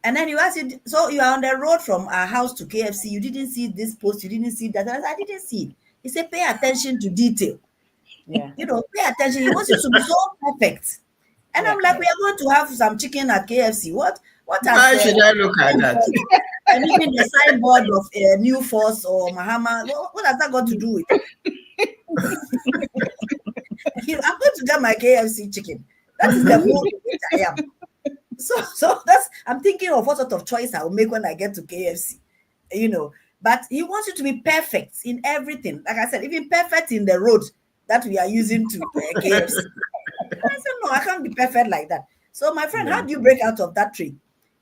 S3: And then you ask it, so you are on the road from our house to KFC, you didn't see this post, you didn't see that. I didn't see it. He said, pay attention to detail.
S4: Yeah.
S3: Pay attention. He wants you to be so perfect. And
S4: Yeah.
S3: I'm like, we are going to have some chicken at KFC. What has
S2: Why should I look at that?
S3: and even the signboard of New Force or Mahama, what has that got to do with it? I'm going to get my KFC chicken. That is the mood in which I am. So that's, I'm thinking of what sort of choice I will make when I get to KFC, But he wants you to be perfect in everything. Like I said, even perfect in the road that we are using to KFC. I said, no, I can't be perfect like that. So, my friend, how do you break out of that tree?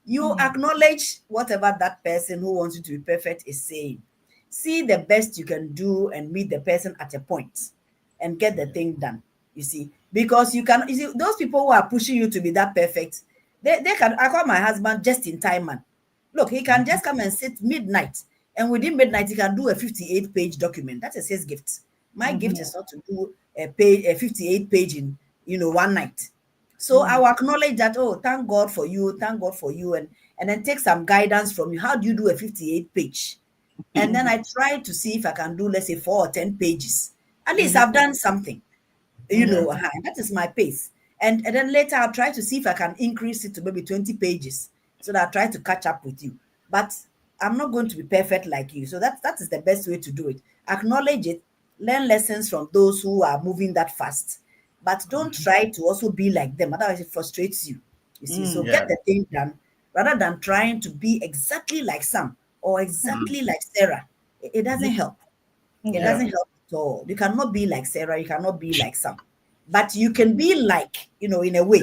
S3: You acknowledge whatever that person who wants you to be perfect is saying. See the best you can do and meet the person at a point and get the thing done. You see, because you see, those people who are pushing you to be that perfect, they can. I call my husband just in time man. Look, he can just come and sit midnight, and within midnight he can do a 58-page document. That is his gift. My gift is not to do a 58-page in one night. So I will acknowledge that. Oh, thank God for you, and then take some guidance from you. How do you do a 58-page? And then I try to see if I can do, let's say, 4 or 10 pages. At least I've done something. That is my pace. And then later I'll try to see if I can increase it to maybe 20 pages, so that I'll try to catch up with you. But I'm not going to be perfect like you. So that is the best way to do it. Acknowledge it, learn lessons from those who are moving that fast. But don't try to also be like them. Otherwise it frustrates you. You see, so get the thing done rather than trying to be exactly like Sam or exactly like Sarah. It doesn't help. It doesn't help at all. You cannot be like Sarah, you cannot be like Sam. But you can be like, in a way.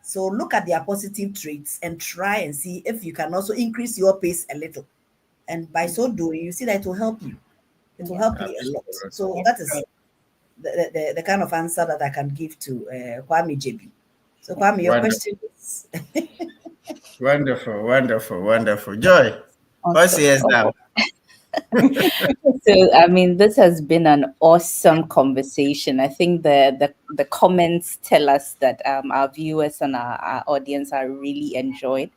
S3: So look at their positive traits and try and see if you can also increase your pace a little. And by so doing, you see that it will help you. It will help you a lot. So that is the kind of answer that I can give to Kwame JB. So Kwame, your question is
S2: Wonderful. Joy, what's
S5: Awesome.
S2: yours now?
S5: So, I mean, this has been an awesome conversation. I think the comments tell us that our viewers and our audience are really enjoyed.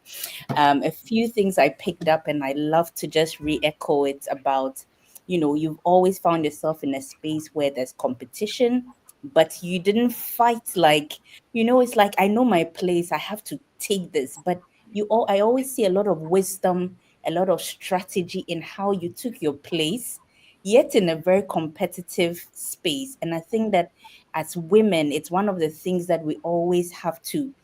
S5: A few things I picked up, and I love to just re-echo it about, you've always found yourself in a space where there's competition, but you didn't fight like, it's like, I know my place, I have to take this. But I always see a lot of wisdom, a lot of strategy in how you took your place, yet in a very competitive space. And I think that as women, it's one of the things that we always have to,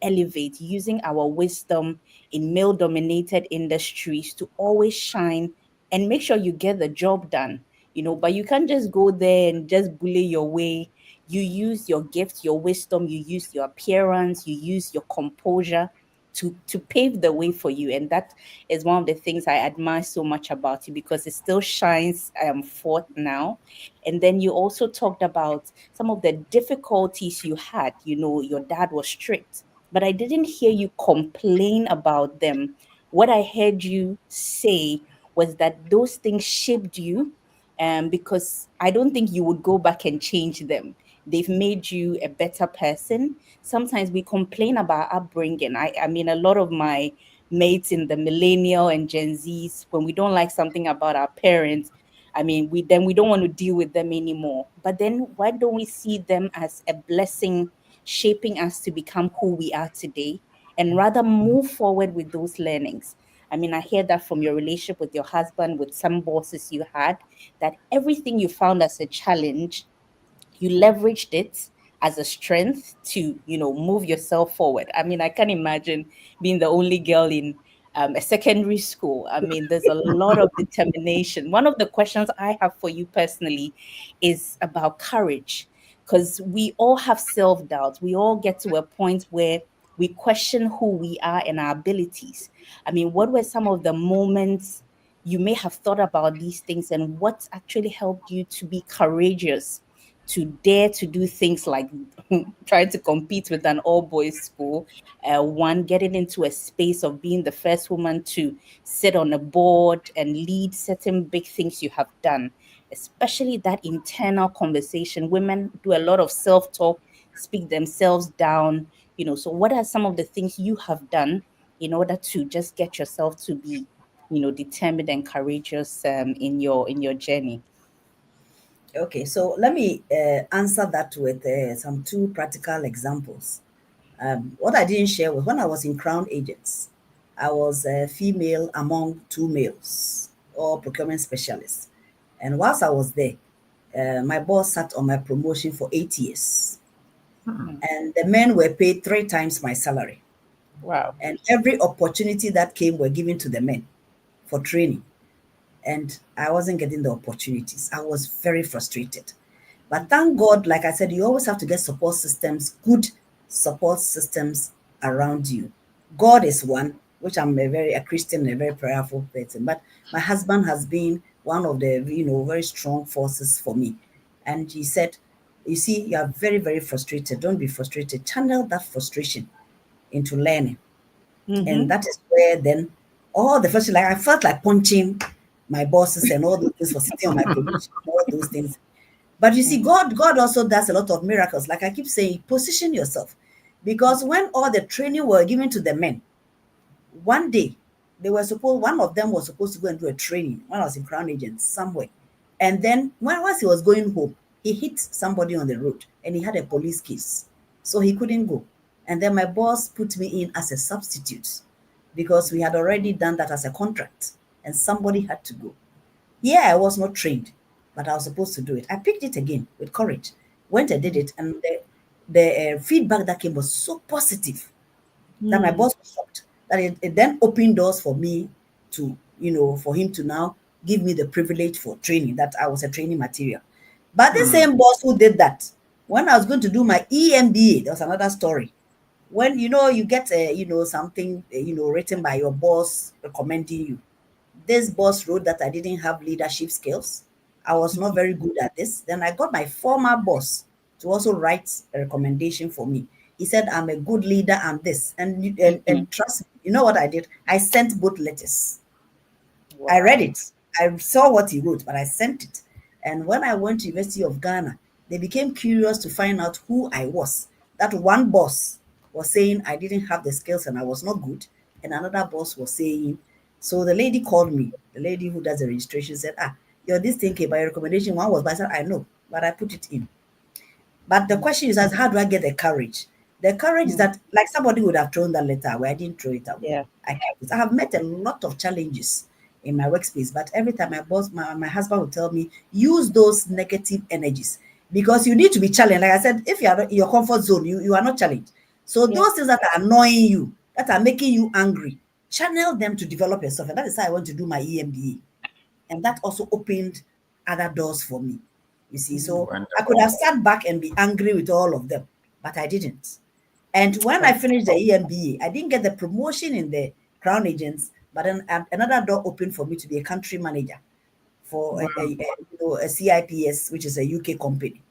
S5: elevate, using our wisdom in male dominated industries to always shine and make sure you get the job done. But you can't just go there and just bully your way. You use your gift, your wisdom, you use your appearance, you use your composure to pave the way for you. And that is one of the things I admire so much about you, because it still shines forth now. And then you also talked about some of the difficulties you had. Your dad was strict, but I didn't hear you complain about them. What I heard you say was that those things shaped you, because I don't think you would go back and change them. They've made you a better person. Sometimes we complain about upbringing. I mean, a lot of my mates in the millennial and Gen Zs, when we don't like something about our parents, I mean, we don't want to deal with them anymore. But then why don't we see them as a blessing, shaping us to become who we are today, and rather move forward with those learnings? I mean, I hear that from your relationship with your husband, with some bosses you had, that everything you found as a challenge, you leveraged it as a strength to, move yourself forward. I mean, I can imagine being the only girl in a secondary school. I mean, there's a lot of determination. One of the questions I have for you personally is about courage, because we all have self-doubt. We all get to a point where we question who we are and our abilities. I mean, what were some of the moments you may have thought about these things, and what actually helped you to be courageous, to dare to do things like trying to compete with an all boys school, one getting into a space of being the first woman to sit on a board and lead certain big things you have done, especially that internal conversation. Women do a lot of self-talk, speak themselves down, so what are some of the things you have done in order to just get yourself to be, determined and courageous in your journey?
S3: Okay, so let me answer that with some two practical examples. What I didn't share was when I was in Crown Agents, I was a female among two males, all procurement specialists. And whilst I was there, my boss sat on my promotion for 8 years. And the men were paid 3 times my salary.
S4: Wow.
S3: And every opportunity that came were given to the men for training. And I wasn't getting the opportunities. I was very frustrated. But thank God, like I said, you always have to get support systems, good support systems around you. God is one, which I'm a Christian and a very prayerful person. But my husband has been one of the very strong forces for me. And he said, you see, you are very, very frustrated. Don't be frustrated. Channel that frustration into learning. And that is where then all the first, like I felt like punching my bosses and all those things for sitting on my promotion, all those things. But you see, God also does a lot of miracles. Like I keep saying, position yourself. Because when all the training were given to the men, one day one of them was supposed to go and do a training when I was in Crown Agents somewhere. And then once he was going home, he hit somebody on the road and he had a police case. So he couldn't go. And then my boss put me in as a substitute because we had already done that as a contract and somebody had to go. Yeah, I was not trained, but I was supposed to do it. I picked it again with courage, went and did it. And the feedback that came was so positive that my boss was shocked. That it then opened doors for me to, for him to now give me the privilege for training, that I was a training material. But the same boss who did that, when I was going to do my EMBA, there was another story. When, you get, something, written by your boss recommending you. This boss wrote that I didn't have leadership skills. I was not very good at this. Then I got my former boss to also write a recommendation for me. He said, I'm a good leader, I'm this. And trust me, you know what I did? I sent both letters.
S4: Wow.
S3: I read it. I saw what he wrote, but I sent it. And when I went to University of Ghana, they became curious to find out who I was. That one boss was saying I didn't have the skills and I was not good. And another boss was saying, so the lady called me, the lady who does the registration said, you're this thing came by your recommendation. One was by, I said, I know, but I put it in. But the question is, how do I get the courage? The courage is that, like somebody would have thrown that letter away. I didn't throw it away.
S4: Yeah.
S3: I kept it. I have met a lot of challenges in my workspace, but every time my husband would tell me, use those negative energies because you need to be challenged. Like I said, if you are in your comfort zone, you are not challenged. So those things that are annoying you, that are making you angry, channel them to develop yourself. And that is how I want to do my EMBA. And that also opened other doors for me. You see, so I could have sat back and be angry with all of them, but I didn't. And when I finished the EMBA, I didn't get the promotion in the Crown Agents, but then another door opened for me to be a country manager for a CIPS, which is a UK company.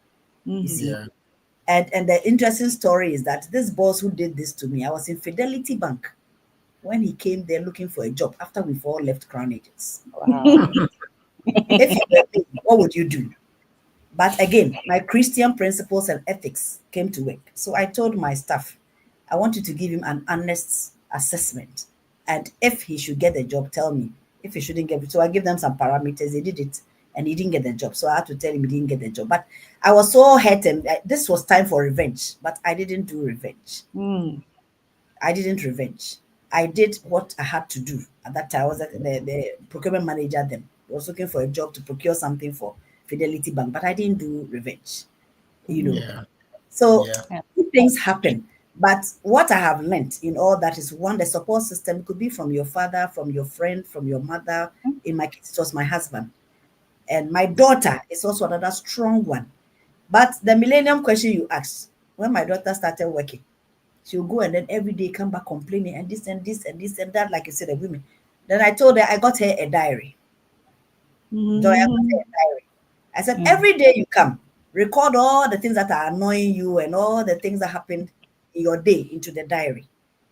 S3: You see,
S2: Yeah.
S3: and the interesting story is that this boss who did this to me, I was in Fidelity Bank when he came there looking for a job after we've all left Crown Agents.
S4: Wow.
S3: If you were me, what would you do? But again, my Christian principles and ethics came to work. So I told my staff, I want you to give him an honest assessment. And if he should get the job, tell me. If he shouldn't get it. So I give them some parameters. They did it. and he didn't get the job. So I had to tell him he didn't get the job. But I was so hurt, and this was time for revenge. But I didn't do revenge. I didn't revenge. I did what I had to do at that time. I was the procurement manager then. I was looking for a job to procure something for Fidelity Bank, but I didn't do revenge. You know,
S2: Yeah.
S3: so
S2: Yeah.
S3: things happen. But what I have learned in all that is, one, the support system could be from your father, from your friend, from your mother. In my case, it was my husband. And my daughter is also another strong one. But the millennium question you asked, when my daughter started working, she'll go and then every day come back complaining and this and this and this and that, like you said, the women. Then I told her I got her a diary. Joy, I got her a diary. I said, every day you come, record all the things that are annoying you and all the things that happened in your day into the diary.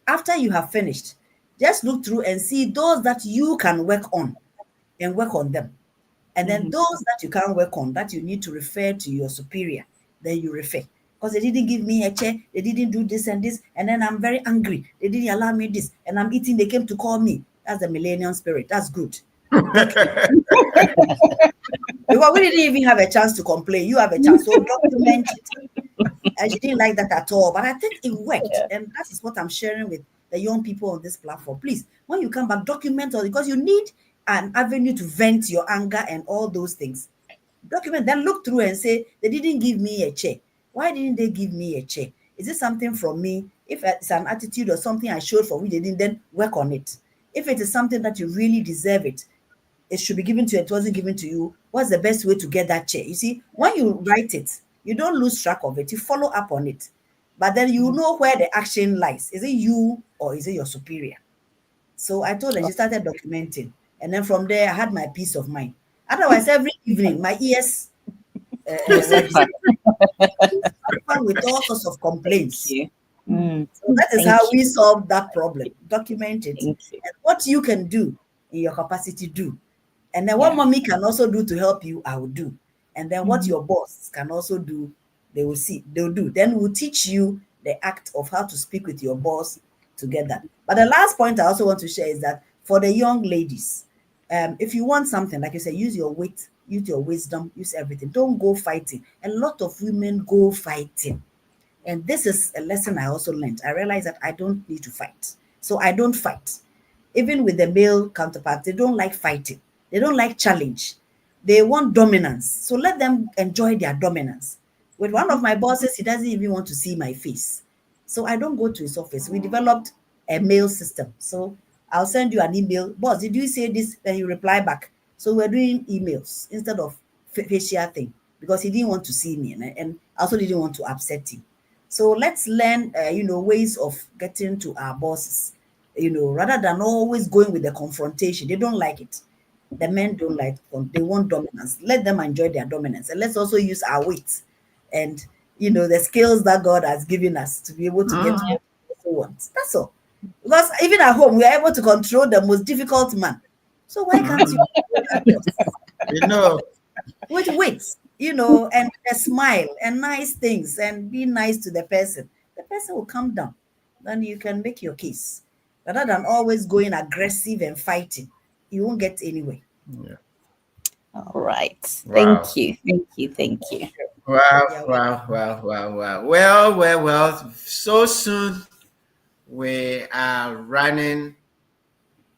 S3: After you have finished, just look through and see those that you can work on and work on them. And then those that you can't work on, that you need to refer to your superior, then you refer. Because they didn't give me a chair, they didn't do this and this, and then I'm very angry. They didn't allow me this, and I'm eating, they came to call me. That's the millennium spirit. That's good. Because we didn't even have a chance to complain. You have a chance. So document it. And she didn't like that at all. But I think it worked. And that is what I'm sharing with the young people on this platform. Please, when you come back, document all, because you need an avenue to vent your anger and all those things. Document, then look through and say, they didn't give me a check. Why didn't they give me a check? Is it something from me? If it's an attitude or something I showed for which they didn't, then work on it. If it is something that you really deserve it should be given to you, it wasn't given to you. What's the best way to get that check? You see, when you write it, you don't lose track of it. You follow up on it. But then you know where the action lies. Is it you or is it your superior? So I told her, she started documenting. And then from there, I had my peace of mind. Otherwise, every evening, my ears
S5: Suffer.
S3: suffer with all sorts of complaints.
S5: You.
S3: So that is
S5: Thank
S3: how
S5: you.
S3: we solve that problem. Document it.
S5: Thank you.
S3: And what you can do in your capacity, do. And then what
S5: Yeah.
S3: mommy can also do to help you, I will do. And then what your boss can also do, they will see, they'll do. Then we'll teach you the act of how to speak with your boss together. But the last point I also want to share is that for the young ladies, if you want something, like you say, use your wit, use your wisdom, use everything. Don't go fighting. A lot of women go fighting. And this is a lesson I also learned. I realized that I don't need to fight. So I don't fight. Even with the male counterparts, they don't like fighting. They don't like challenge. They want dominance. So let them enjoy their dominance. With one of my bosses, he doesn't even want to see my face. So I don't go to his office. We developed a mail system. So I'll send you an email. Boss, did you say this? Then you reply back. So we're doing emails instead of facial thing, because he didn't want to see me, and I also didn't want to upset him. So let's learn, ways of getting to our bosses, rather than always going with the confrontation. They don't like it. The men don't like it. They want dominance. Let them enjoy their dominance. And let's also use our wit and, the skills that God has given us to be able to get what we also want. That's all. Because even at home, we are able to control the most difficult man. So why can't you control that boss?
S2: You know,
S3: With wit, and a smile and nice things and be nice to the person will come down. Then you can make your case. Rather than always going aggressive and fighting, you won't get anywhere.
S2: yeah.
S5: All right.
S2: Wow.
S5: Thank you. Thank you. Thank you.
S2: Wow,
S3: Yeah,
S2: wow, wow, wow, wow. Well. So soon we are running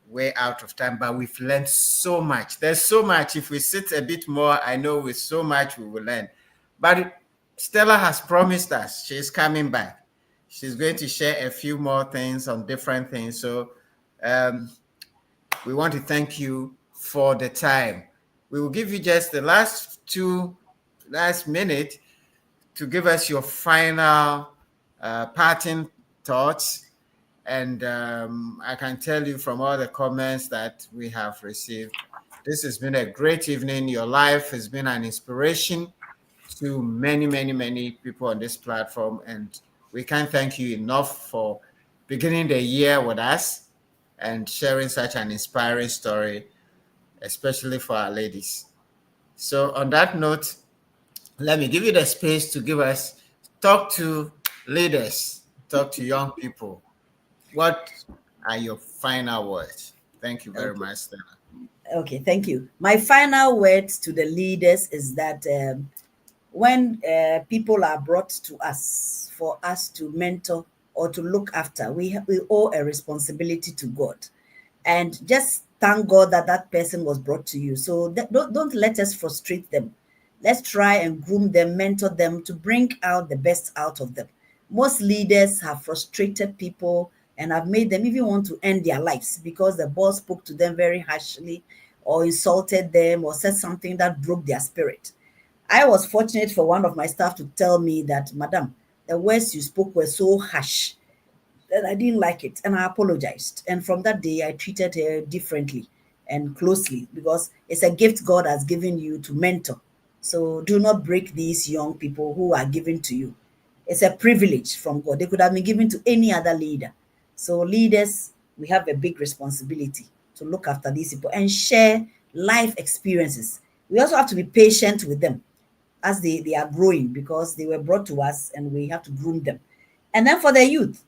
S2: way out of time, but we've learned so much. There's so much. If we sit a bit more, I know with so much we will learn. But Stella has promised us she's coming back. She's going to share a few more things on different things. So we want to thank you for the time. We will give you just the last minute to give us your final parting thoughts. And I can tell you from all the comments that we have received, this has been a great evening. Your life has been an inspiration to many, many, many people on this platform. And we can't thank you enough for beginning the year with us and sharing such an inspiring story, especially for our ladies. So on that note, let me give you the space to talk to leaders, talk to young people. What are your final words? Thank you very
S3: okay.
S2: much, Stella.
S3: Okay, thank you. My final words to the leaders is that when people are brought to us for us to mentor or to look after, we owe a responsibility to God, and just thank God that that person was brought to you. So don't let us frustrate them. Let's try and groom them, mentor them to bring out the best out of them. Most leaders have frustrated people and have made them even want to end their lives because the boss spoke to them very harshly or insulted them or said something that broke their spirit. I was fortunate for one of my staff to tell me that, Madam, the words you spoke were so harsh that I didn't like it and I apologized. And from that day, I treated her differently and closely because it's a gift God has given you to mentor. So do not break these young people who are given to you. It's a privilege from God. They could have been given to any other leader. So, leaders, we have a big responsibility to look after these people and share life experiences. We also have to be patient with them as they are growing because they were brought to us and we have to groom them. And then for the youth,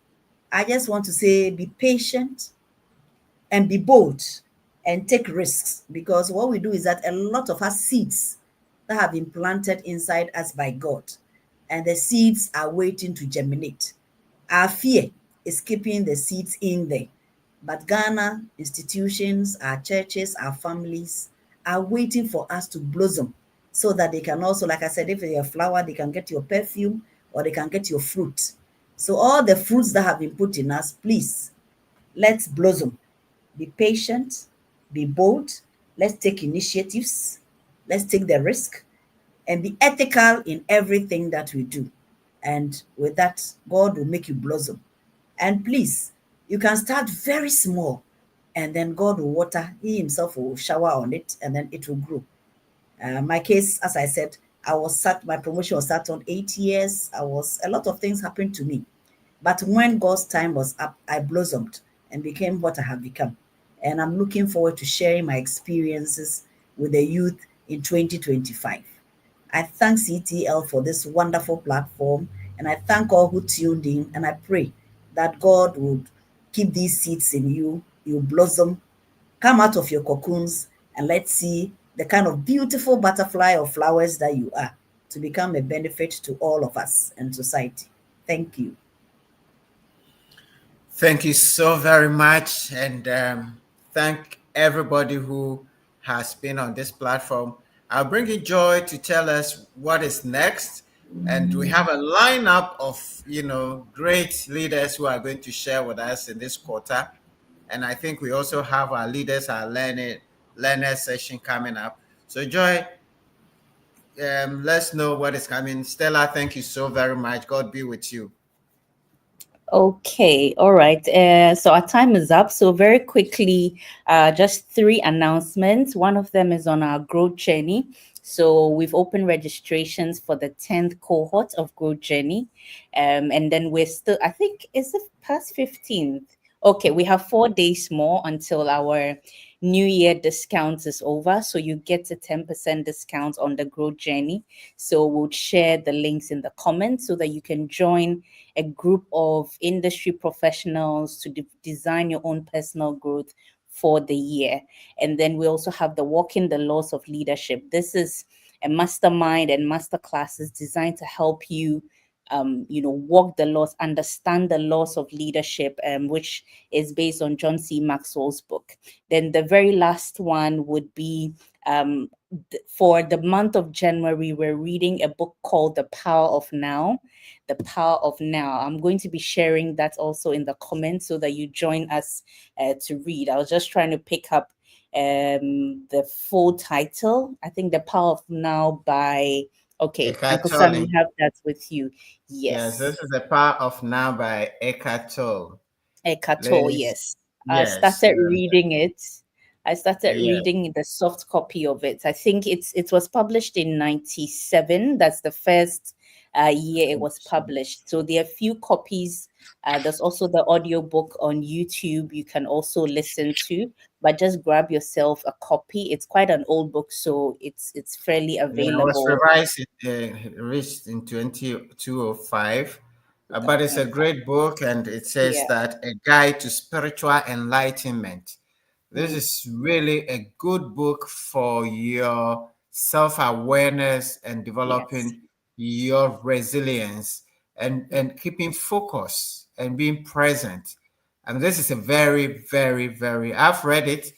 S3: I just want to say be patient and be bold and take risks because what we do is that a lot of us seeds that have been planted inside us by God, and the seeds are waiting to germinate. Our fear is keeping the seeds in there. But Ghana institutions, our churches, our families are waiting for us to blossom so that they can also, like I said, if you're a flower, they can get your perfume or they can get your fruit. So all the fruits that have been put in us, please, let's blossom. Be patient, be bold, let's take initiatives, let's take the risk, and be ethical in everything that we do. And with that, God will make you blossom. And please, you can start very small, and then God will water, He Himself will shower on it, and then it will grow. My case, as I said, my promotion was sat on 8 years. A lot of things happened to me. But when God's time was up, I blossomed and became what I have become. And I'm looking forward to sharing my experiences with the youth in 2025. I thank CTL for this wonderful platform, and I thank all who tuned in. And I pray that God would keep these seeds in you. You blossom, come out of your cocoons, and let's see the kind of beautiful butterfly or flowers that you are to become a benefit to all of us and society. Thank you.
S2: Thank you so very much. And thank everybody who has been on this platform. I'll bring you Joy to tell us what is next. And we have a lineup of, great leaders who are going to share with us in this quarter. And I think we also have our leaders, our learner session coming up. So Joy, let's know what is coming. Stella, thank you so very much. God be with you.
S5: Okay, all right. So our time is up. So very quickly, just three announcements. One of them is on our growth journey. So we've opened registrations for the 10th cohort of growth journey. And then we're still, I think, is it past 15th? Okay, we have 4 days more until our New Year discount is over. So you get a 10% discount on the growth journey. So we'll share the links in the comments so that you can join a group of industry professionals to design your own personal growth for the year. And then we also have the Walking the Laws of Leadership. This is a mastermind and master classes designed to help you walk the laws, understand the laws of leadership, which is based on John C. Maxwell's book. Then the very last one would be for the month of January, we're reading a book called The Power of Now. The Power of Now. I'm going to be sharing that also in the comments so that you join us to read. I was just trying to pick up the full title. I think The Power of Now by, okay,
S2: Eckhart
S5: Uncle Sam, you
S2: Tolle.
S5: have that with you.
S2: Yes,
S5: Yes.
S2: this is The Power of Now by Eckhart Tolle.
S5: Eckhart Tolle,
S2: Ladies,
S5: yes. I
S2: yes,
S5: started reading it. I started
S2: yeah,
S5: reading the soft copy of it. I think it was published in 97. That's the first year it was published. So there are few copies. There's also the audiobook on YouTube you can also listen to, but just grab yourself a copy. It's quite an old book, so it's fairly
S2: yeah. It was
S5: available.
S2: revised, reached in 2205, but it's a great book, and it says
S5: Yeah.
S2: that a guide to spiritual enlightenment. This is really a good book for your self-awareness and developing your resilience and keeping focus and being present. And this is a very, very, very, I've read it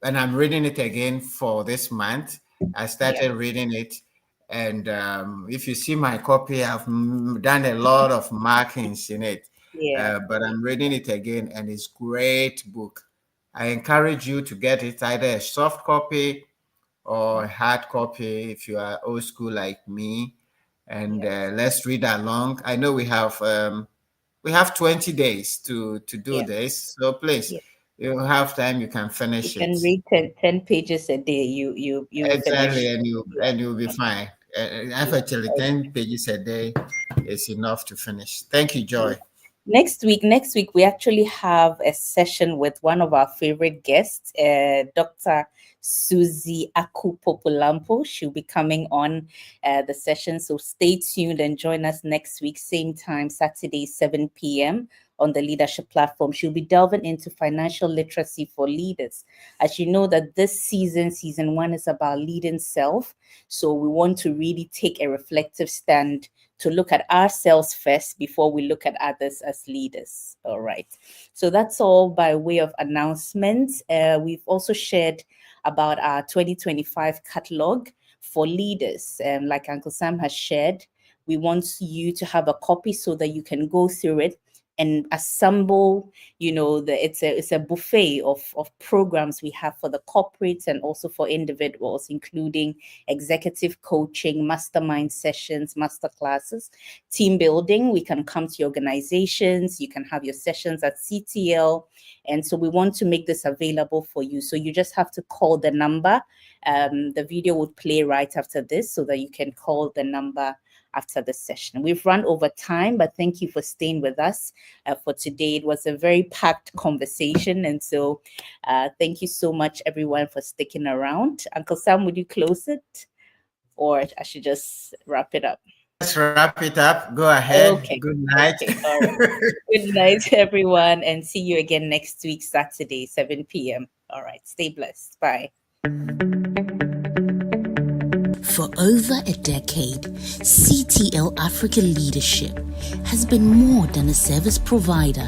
S2: and I'm reading it again for this month. I started reading it. And if you see my copy, I've done a lot of markings in it. But I'm reading it again, and it's great book. I encourage you to get it, either a soft copy or a hard copy if you are old school like me. And let's read along. I know we have 20 days to do this, so please, you have time, you can finish
S5: You can
S2: it.
S5: read 10 pages a day. You
S2: Exactly,
S5: finish.
S2: and you'll be fine. Actually, 10 pages a day is enough to finish. Thank you, Joy.
S5: Next week, we actually have a session with one of our favorite guests, Dr. Stella Aku Addo. She'll be coming on the session. So stay tuned and join us next week, same time, Saturday, 7 p.m. on the leadership platform. She'll be delving into financial literacy for leaders. As you know that this season 1 is about leading self. So we want to really take a reflective stand to look at ourselves first before we look at others as leaders. All right. So that's all by way of announcements. We've also shared about our 2025 catalog for leaders. Like Uncle Sam has shared, we want you to have a copy so that you can go through it and assemble, it's a buffet of programs we have for the corporates and also for individuals, including executive coaching, mastermind sessions, master classes, team building. We can come to your organizations, you can have your sessions at CTL. And so we want to make this available for you. So you just have to call the number. The video would play right after this so that you can call the number after the session. We've run over time, but thank you for staying with us for today. It was a very packed conversation. And so thank you so much, everyone, for sticking around. Uncle Sam, would you close it? Or I should just wrap it up?
S2: Let's wrap it up. Go ahead.
S5: Okay.
S2: Good night.
S5: Okay. All right. Good night, everyone. And see you again next week, Saturday, 7 p.m. All right. Stay blessed. Bye.
S1: For over a decade, CTL Africa Leadership has been more than a service provider.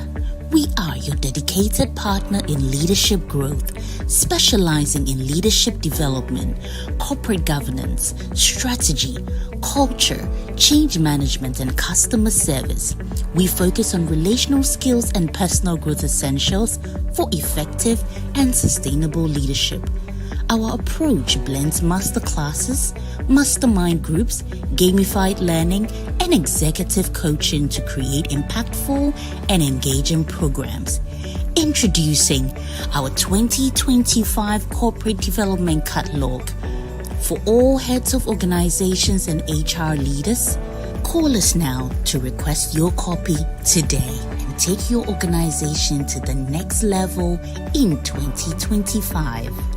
S1: We are your dedicated partner in leadership growth, specializing in leadership development, corporate governance, strategy, culture, change management, and customer service. We focus on relational skills and personal growth essentials for effective and sustainable leadership. Our approach blends master classes, mastermind groups, gamified learning, and executive coaching to create impactful and engaging programs. Introducing our 2025 Corporate Development Catalog. For all heads of organizations and HR leaders, call us now to request your copy today and take your organization to the next level in 2025.